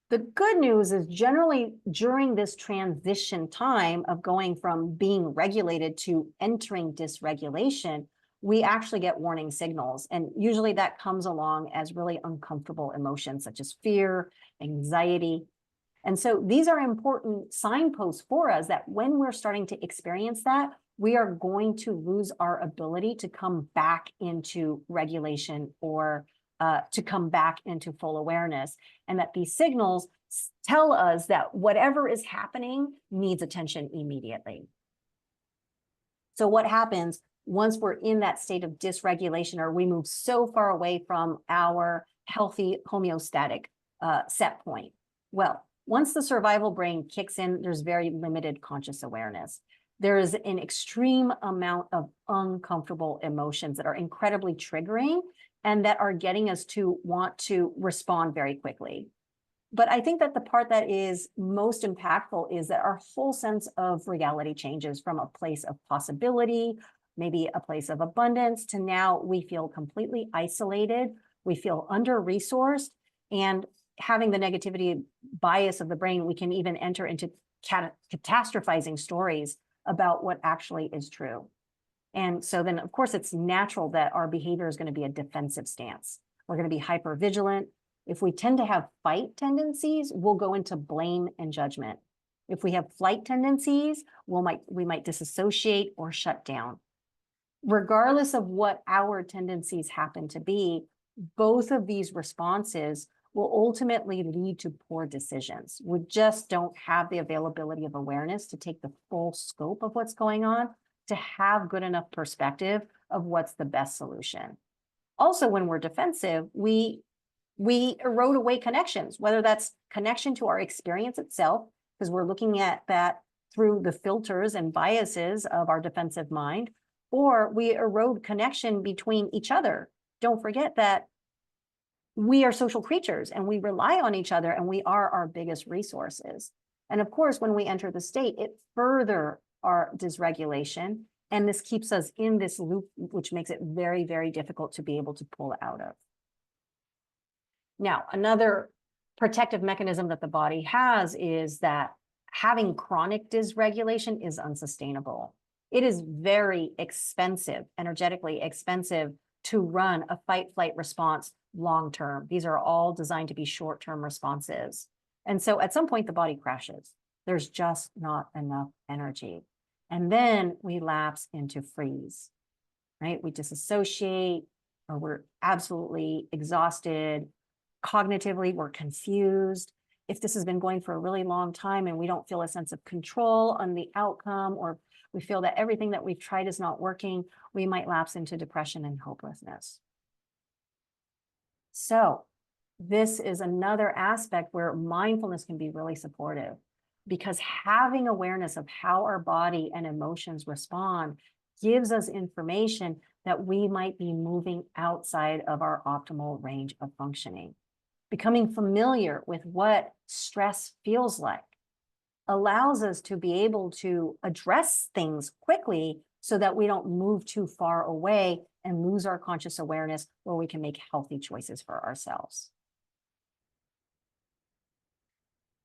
The good news is generally during this transition time of going from being regulated to entering dysregulation, we actually get warning signals. And usually that comes along as really uncomfortable emotions such as fear, anxiety. And so these are important signposts for us that when we're starting to experience that, we are going to lose our ability to come back into regulation or to come back into full awareness, and that these signals tell us that whatever is happening needs attention immediately. So what happens once we're in that state of dysregulation, or we move so far away from our healthy homeostatic set point? Well, once the survival brain kicks in, there's very limited conscious awareness. There is an extreme amount of uncomfortable emotions that are incredibly triggering and that are getting us to want to respond very quickly. But I think that the part that is most impactful is that our whole sense of reality changes from a place of possibility, maybe a place of abundance, to now we feel completely isolated, we feel under-resourced, and having the negativity bias of the brain, we can even enter into catastrophizing stories about what actually is true. And so then, of course, it's natural that our behavior is going to be a defensive stance. We're going to be hyper vigilant. If we tend to have fight tendencies, we'll go into blame and judgment. If we have flight tendencies, we might disassociate or shut down. Regardless of what our tendencies happen to be, both of these responses will ultimately lead to poor decisions. We just don't have the availability of awareness to take the full scope of what's going on, to have good enough perspective of what's the best solution. Also, when we're defensive, we erode away connections, whether that's connection to our experience itself, because we're looking at that through the filters and biases of our defensive mind, or we erode connection between each other. Don't forget that we are social creatures and we rely on each other, and we are our biggest resources. And of course, when we enter the state, it further our dysregulation, and this keeps us in this loop, which makes it very, very difficult to be able to pull out of. Now, another protective mechanism that the body has is that having chronic dysregulation is unsustainable. It is very expensive, energetically expensive, to run a fight-flight response long-term. These are all designed to be short-term responses. And so at some point, the body crashes. There's just not enough energy. And then we lapse into freeze, right? We disassociate, or we're absolutely exhausted. Cognitively, we're confused. If this has been going for a really long time and we don't feel a sense of control on the outcome, or we feel that everything that we've tried is not working, we might lapse into depression and hopelessness. So this is another aspect where mindfulness can be really supportive, because having awareness of how our body and emotions respond gives us information that we might be moving outside of our optimal range of functioning. Becoming familiar with what stress feels like allows us to be able to address things quickly so that we don't move too far away and lose our conscious awareness, where we can make healthy choices for ourselves.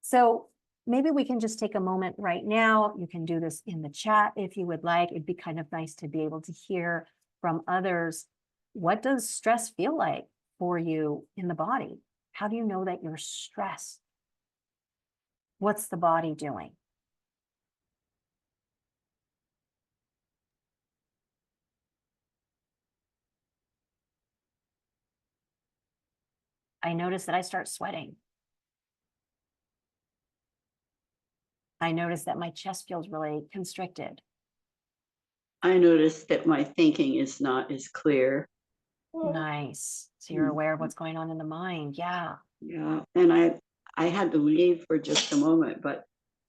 So maybe we can just take a moment right now. You can do this in the chat if you would like. It'd be kind of nice to be able to hear from others. What does stress feel like for you in the body? How do you know that you're stressed? What's the body doing? I notice that I start sweating. I notice that my chest feels really constricted. I noticed that my thinking is not as clear. Nice. So you're aware of what's going on in the mind. Yeah. Yeah, and I had to leave for just a moment, but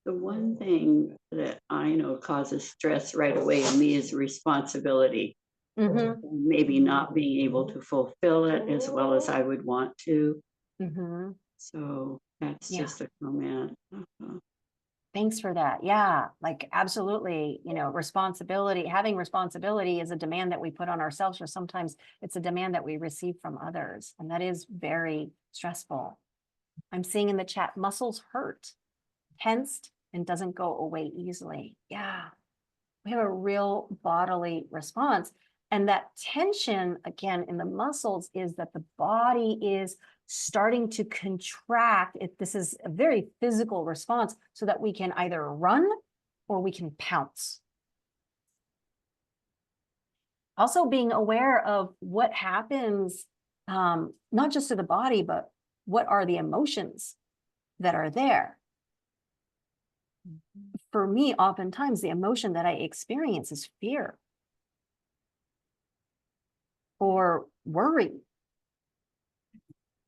the one thing that I know causes stress right away in me is responsibility. Mm-hmm. Maybe not being able to fulfill it as well as I would want to. Mm-hmm. So that's Yeah. just a comment. Thanks for that. Yeah, like absolutely. You know, having responsibility is a demand that we put on ourselves, or sometimes it's a demand that we receive from others. And that is very stressful. I'm seeing in the chat, muscles hurt, tensed, and doesn't go away easily. Yeah, we have a real bodily response. And that tension, again, in the muscles, is that the body is starting to contract. This is a very physical response, so that we can either run or we can pounce. Also being aware of what happens, not just to the body, but what are the emotions that are there. For me, oftentimes the emotion that I experience is fear or worry,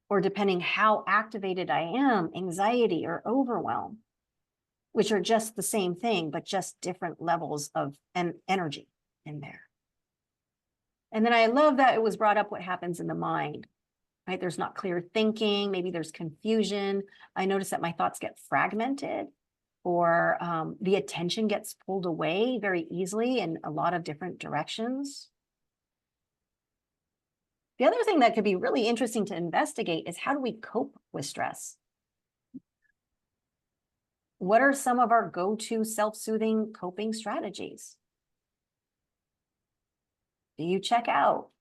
or depending how activated I am, anxiety or overwhelm, which are just the same thing, but just different levels of energy in there. And then I love that it was brought up what happens in the mind, right? There's not clear thinking, maybe there's confusion. I notice that my thoughts get fragmented, or the attention gets pulled away very easily in a lot of different directions. The other thing that could be really interesting to investigate is, how do we cope with stress? What are some of our go-to self-soothing coping strategies? Do you check out?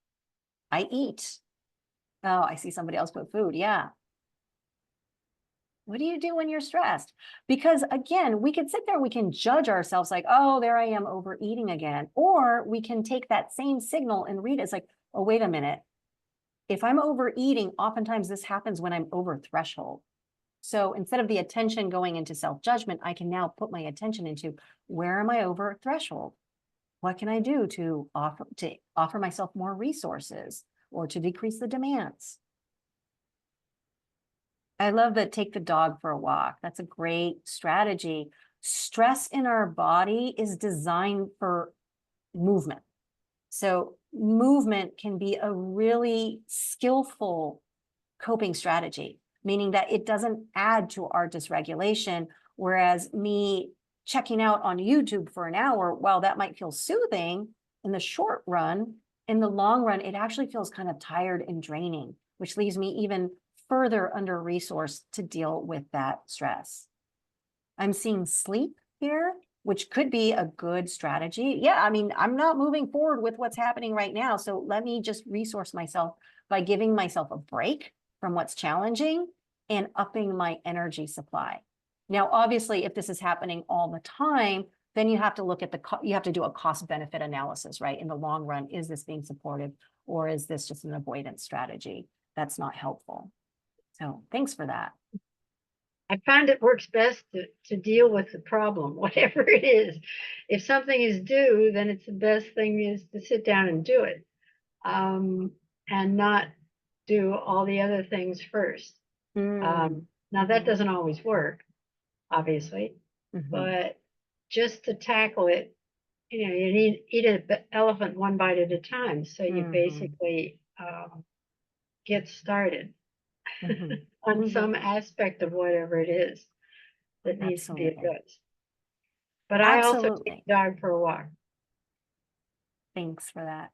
I eat. Oh, I see somebody else put food. Yeah. What do you do when you're stressed? Because again, we can sit there, we can judge ourselves like, oh, there I am overeating again. Or we can take that same signal and read it. It's like, oh, wait a minute. If I'm overeating, oftentimes this happens when I'm over threshold. So instead of the attention going into self-judgment, I can now put my attention into, where am I over threshold? What can I do to offer myself more resources, or to decrease the demands? I love that take the dog for a walk. That's a great strategy. Stress in our body is designed for movement. So movement can be a really skillful coping strategy, meaning that it doesn't add to our dysregulation. Whereas me checking out on YouTube for an hour, while that might feel soothing in the short run, in the long run, it actually feels kind of tired and draining, which leaves me even further under-resourced to deal with that stress. I'm seeing sleep here, which could be a good strategy. Yeah, I mean, I'm not moving forward with what's happening right now. So let me just resource myself by giving myself a break from what's challenging and upping my energy supply. Now, obviously, if this is happening all the time, then you have to look at you have to do a cost benefit analysis, right? In the long run, is this being supportive or is this just an avoidance strategy? That's not helpful. So thanks for that. I find it works best to deal with the problem, whatever it is. If something is due, then it's the best thing is to sit down and do it, and not do all the other things first. Now that doesn't always work, obviously, but just to tackle it, you know, you need eat an elephant one bite at a time. So you basically get started on some aspect of whatever it is that needs to be Absolutely. addressed. But I also Absolutely. take the dog for a walk. Thanks for that.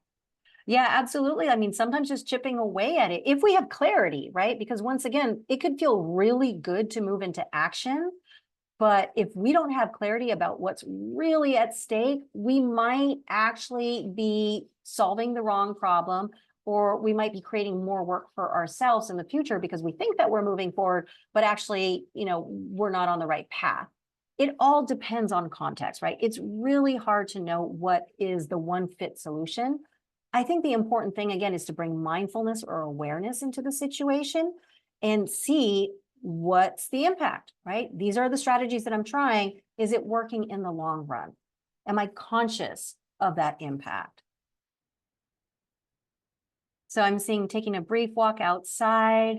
Yeah, absolutely. I mean, sometimes just chipping away at it, if we have clarity, right? Because once again, it could feel really good to move into action. But if we don't have clarity about what's really at stake, we might actually be solving the wrong problem, or we might be creating more work for ourselves in the future because we think that we're moving forward, but actually, you know, we're not on the right path. It all depends on context, right? It's really hard to know what is the one fit solution. I think the important thing, again, is to bring mindfulness or awareness into the situation and see what's the impact, right? These are the strategies that I'm trying. Is it working in the long run? Am I conscious of that impact? So I'm seeing taking a brief walk outside.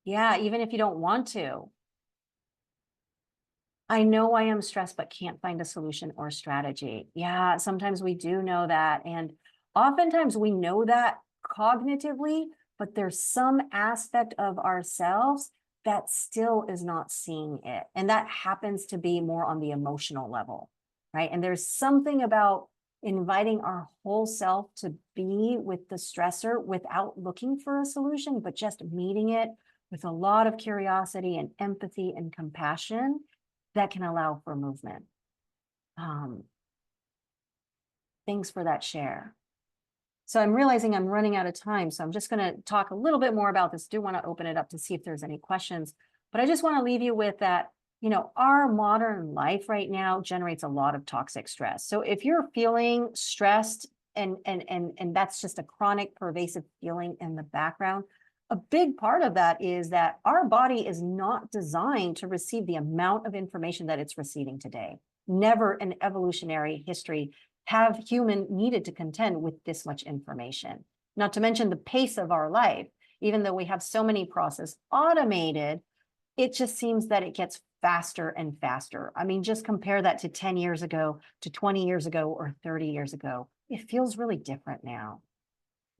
Yeah, even if you don't want to. I know I am stressed, but can't find a solution or strategy. Yeah, sometimes we do know that. And oftentimes we know that cognitively, but there's some aspect of ourselves that still is not seeing it. And that happens to be more on the emotional level, right? And there's something about inviting our whole self to be with the stressor without looking for a solution, but just meeting it with a lot of curiosity and empathy and compassion that can allow for movement. Thanks for that share. So I'm realizing I'm running out of time, so I'm just going to talk a little bit more about this. Do want to open it up to see if there's any questions, but I just want to leave you with that, you know, our modern life right now generates a lot of toxic stress. So if you're feeling stressed and that's just a chronic pervasive feeling in the background, a big part of that is that our body is not designed to receive the amount of information that it's receiving today. Never in evolutionary history have human needed to contend with this much information. Not to mention the pace of our life. Even though we have so many processes automated, it just seems that it gets faster and faster. I mean, just compare that to 10 years ago, to 20 years ago, or 30 years ago. It feels really different now.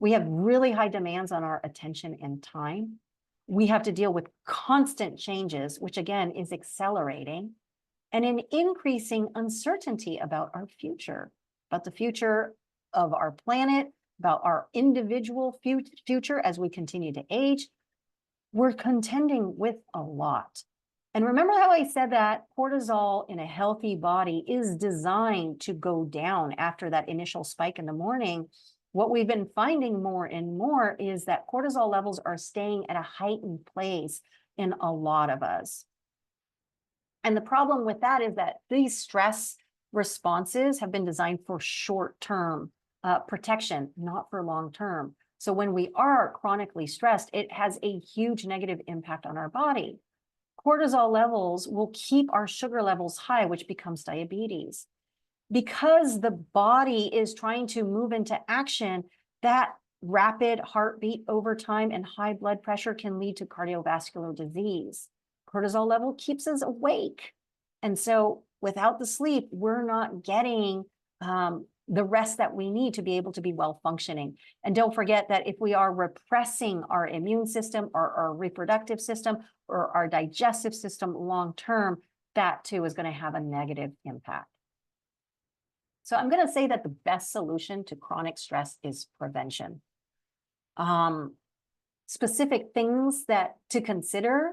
We have really high demands on our attention and time. We have to deal with constant changes, which again is accelerating, and an increasing uncertainty about our future, about the future of our planet, about our individual future as we continue to age. We're contending with a lot. And remember how I said that cortisol in a healthy body is designed to go down after that initial spike in the morning. What we've been finding more and more is that cortisol levels are staying at a heightened place in a lot of us. And the problem with that is that these stress responses have been designed for short-term protection, not for long-term. So when we are chronically stressed, it has a huge negative impact on our body. Cortisol levels will keep our sugar levels high, which becomes diabetes. Because the body is trying to move into action, that rapid heartbeat over time and high blood pressure can lead to cardiovascular disease. Cortisol level keeps us awake. And so without the sleep, we're not getting the rest that we need to be able to be well functioning. And don't forget that if we are repressing our immune system or our reproductive system or our digestive system long term, that too is going to have a negative impact. So I'm going to say that the best solution to chronic stress is prevention. Specific things that to consider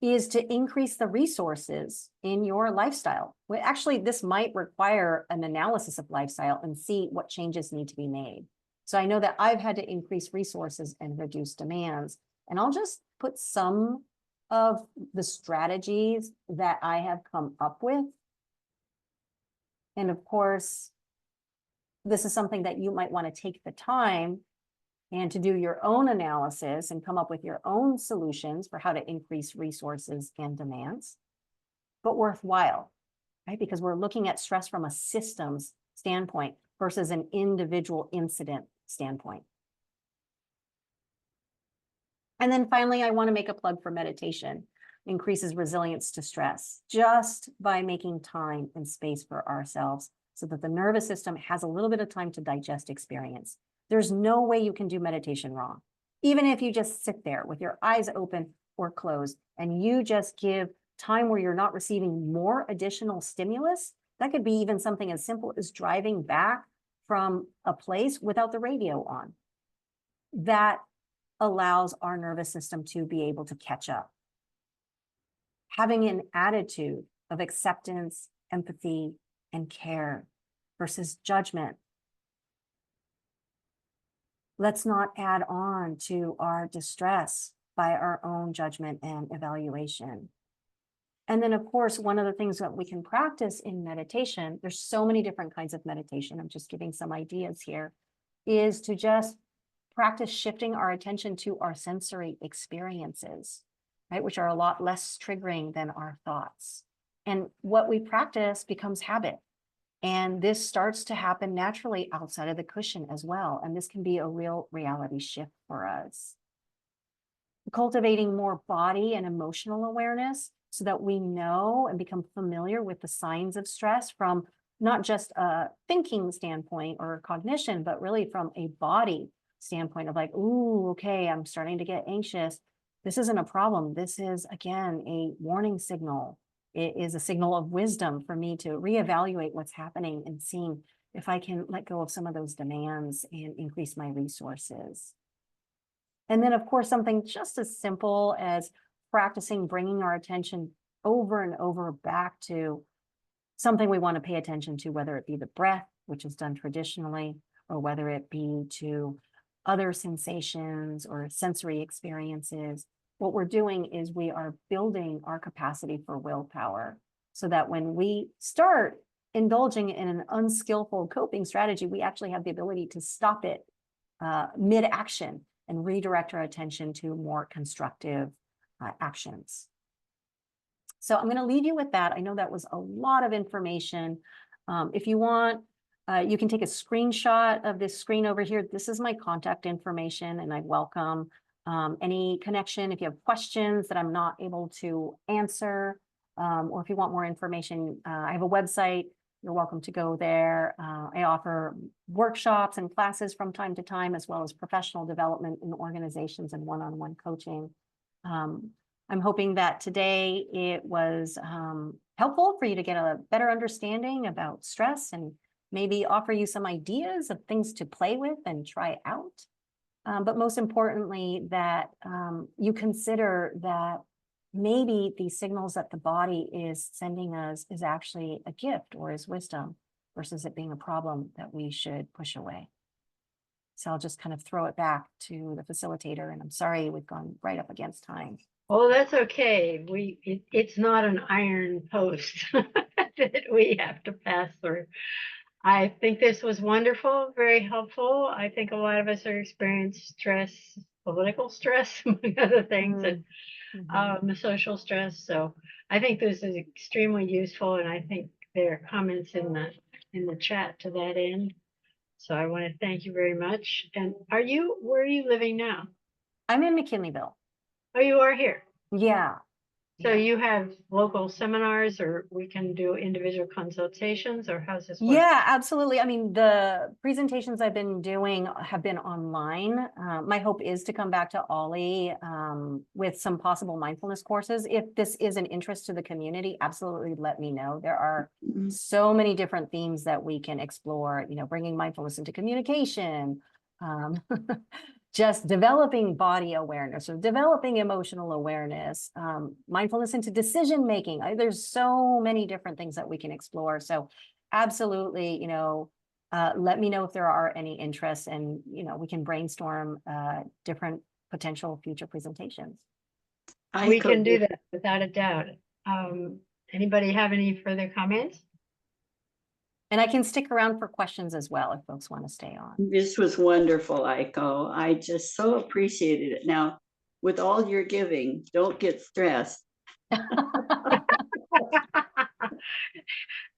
is to increase the resources in your lifestyle. Well, actually, this might require an analysis of lifestyle and see what changes need to be made. So I know that I've had to increase resources and reduce demands, and I'll just put some of the strategies that I have come up with. And of course, this is something that you might want to take the time and to do your own analysis and come up with your own solutions for how to increase resources and demands, but worthwhile, right? Because we're looking at stress from a systems standpoint versus an individual incident standpoint. And then finally, I want to make a plug for meditation. Increases resilience to stress just by making time and space for ourselves so that the nervous system has a little bit of time to digest experience. There's no way you can do meditation wrong. Even if you just sit there with your eyes open or closed and you just give time where you're not receiving more additional stimulus, that could be even something as simple as driving back from a place without the radio on. That allows our nervous system to be able to catch up. Having an attitude of acceptance, empathy, and care versus judgment. Let's not add on to our distress by our own judgment and evaluation. And then, of course, one of the things that we can practice in meditation, there's so many different kinds of meditation, I'm just giving some ideas here, is to just practice shifting our attention to our sensory experiences, right, which are a lot less triggering than our thoughts. And what we practice becomes habit. And this starts to happen naturally outside of the cushion as well. And this can be a real reality shift for us. Cultivating more body and emotional awareness so that we know and become familiar with the signs of stress from not just a thinking standpoint or cognition, but really from a body standpoint of like, ooh, okay, I'm starting to get anxious. This isn't a problem. This is, again, a warning signal. It is a signal of wisdom for me to reevaluate what's happening and seeing if I can let go of some of those demands and increase my resources. And then, of course, something just as simple as practicing bringing our attention over and over back to something we want to pay attention to, whether it be the breath, which is done traditionally, or whether it be to other sensations or sensory experiences. What we're doing is we are building our capacity for willpower so that when we start indulging in an unskillful coping strategy, we actually have the ability to stop it mid-action and redirect our attention to more constructive actions. So I'm going to leave you with that. I know that was a lot of information. If you want, you can take a screenshot of this screen over here. This is my contact information, and I welcome any connection. If you have questions that I'm not able to answer, or if you want more information, I have a website. You're welcome to go there. I offer workshops and classes from time to time, as well as professional development in organizations and one-on-one coaching. I'm hoping that today it was helpful for you to get a better understanding about stress and maybe offer you some ideas of things to play with and try out. But most importantly, that you consider that maybe these signals that the body is sending us is actually a gift or is wisdom versus it being a problem that we should push away. So I'll just kind of throw it back to the facilitator, and I'm sorry we've gone right up against time. Oh, that's okay. It's not an iron post that we have to pass through. I think this was wonderful, very helpful. I think a lot of us are experiencing stress, political stress, among other things, and social stress. So I think this is extremely useful, and I think there are comments in the chat to that end. So I want to thank you very much. And where are you living now? I'm in McKinleyville. Oh, you are here. Yeah. So Yeah. you have local seminars, or we can do individual consultations, or how's this work? Yeah, absolutely. I mean, the presentations I've been doing have been online. My hope is to come back to OLLI with some possible mindfulness courses. If this is an interest to the community, absolutely let me know. There are Mhm. so many different themes that we can explore, you know, bringing mindfulness into communication, just developing body awareness or developing emotional awareness, mindfulness into decision making. There's so many different things that we can explore. So absolutely, you know, let me know if there are any interests, and, you know, we can brainstorm different potential future presentations. We Aiko, can do that without a doubt. Anybody have any further comments? And I can stick around for questions as well if folks want to stay on. This was wonderful, Aiko. I just so appreciated it. Now, with all your giving, don't get stressed.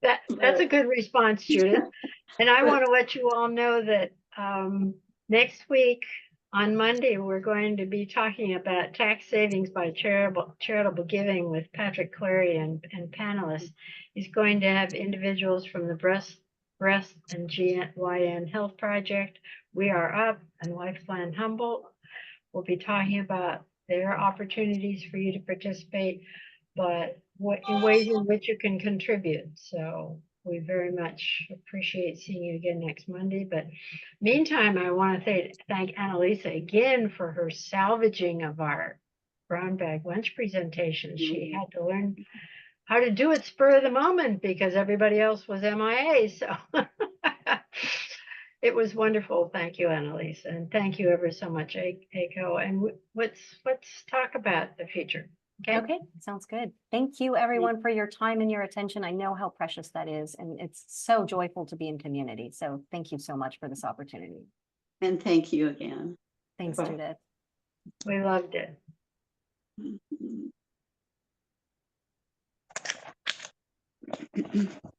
That's a good response, Judith. And I want to let you all know that next week on Monday, we're going to be talking about tax savings by charitable giving with Patrick Clary and panelists. He's going to have individuals from the Breast and GYN Health Project, We Are Up, and Lifeline Humboldt. We'll be talking about their opportunities for you to participate, but in ways in which you can contribute. So we very much appreciate seeing you again next Monday. But meantime, I want to thank Annalisa again for her salvaging of our brown bag lunch presentation. She had to learn how to do it spur of the moment because everybody else was MIA. So it was wonderful. Thank you, Annalisa. And thank you ever so much, Aiko. And let's talk about the future. Okay. Okay, sounds good. Thank you, everyone, for your time and your attention. I know how precious that is, and it's so joyful to be in community. So thank you so much for this opportunity. And thank you again. Thanks, Bye. Judith. We loved it. Mhm.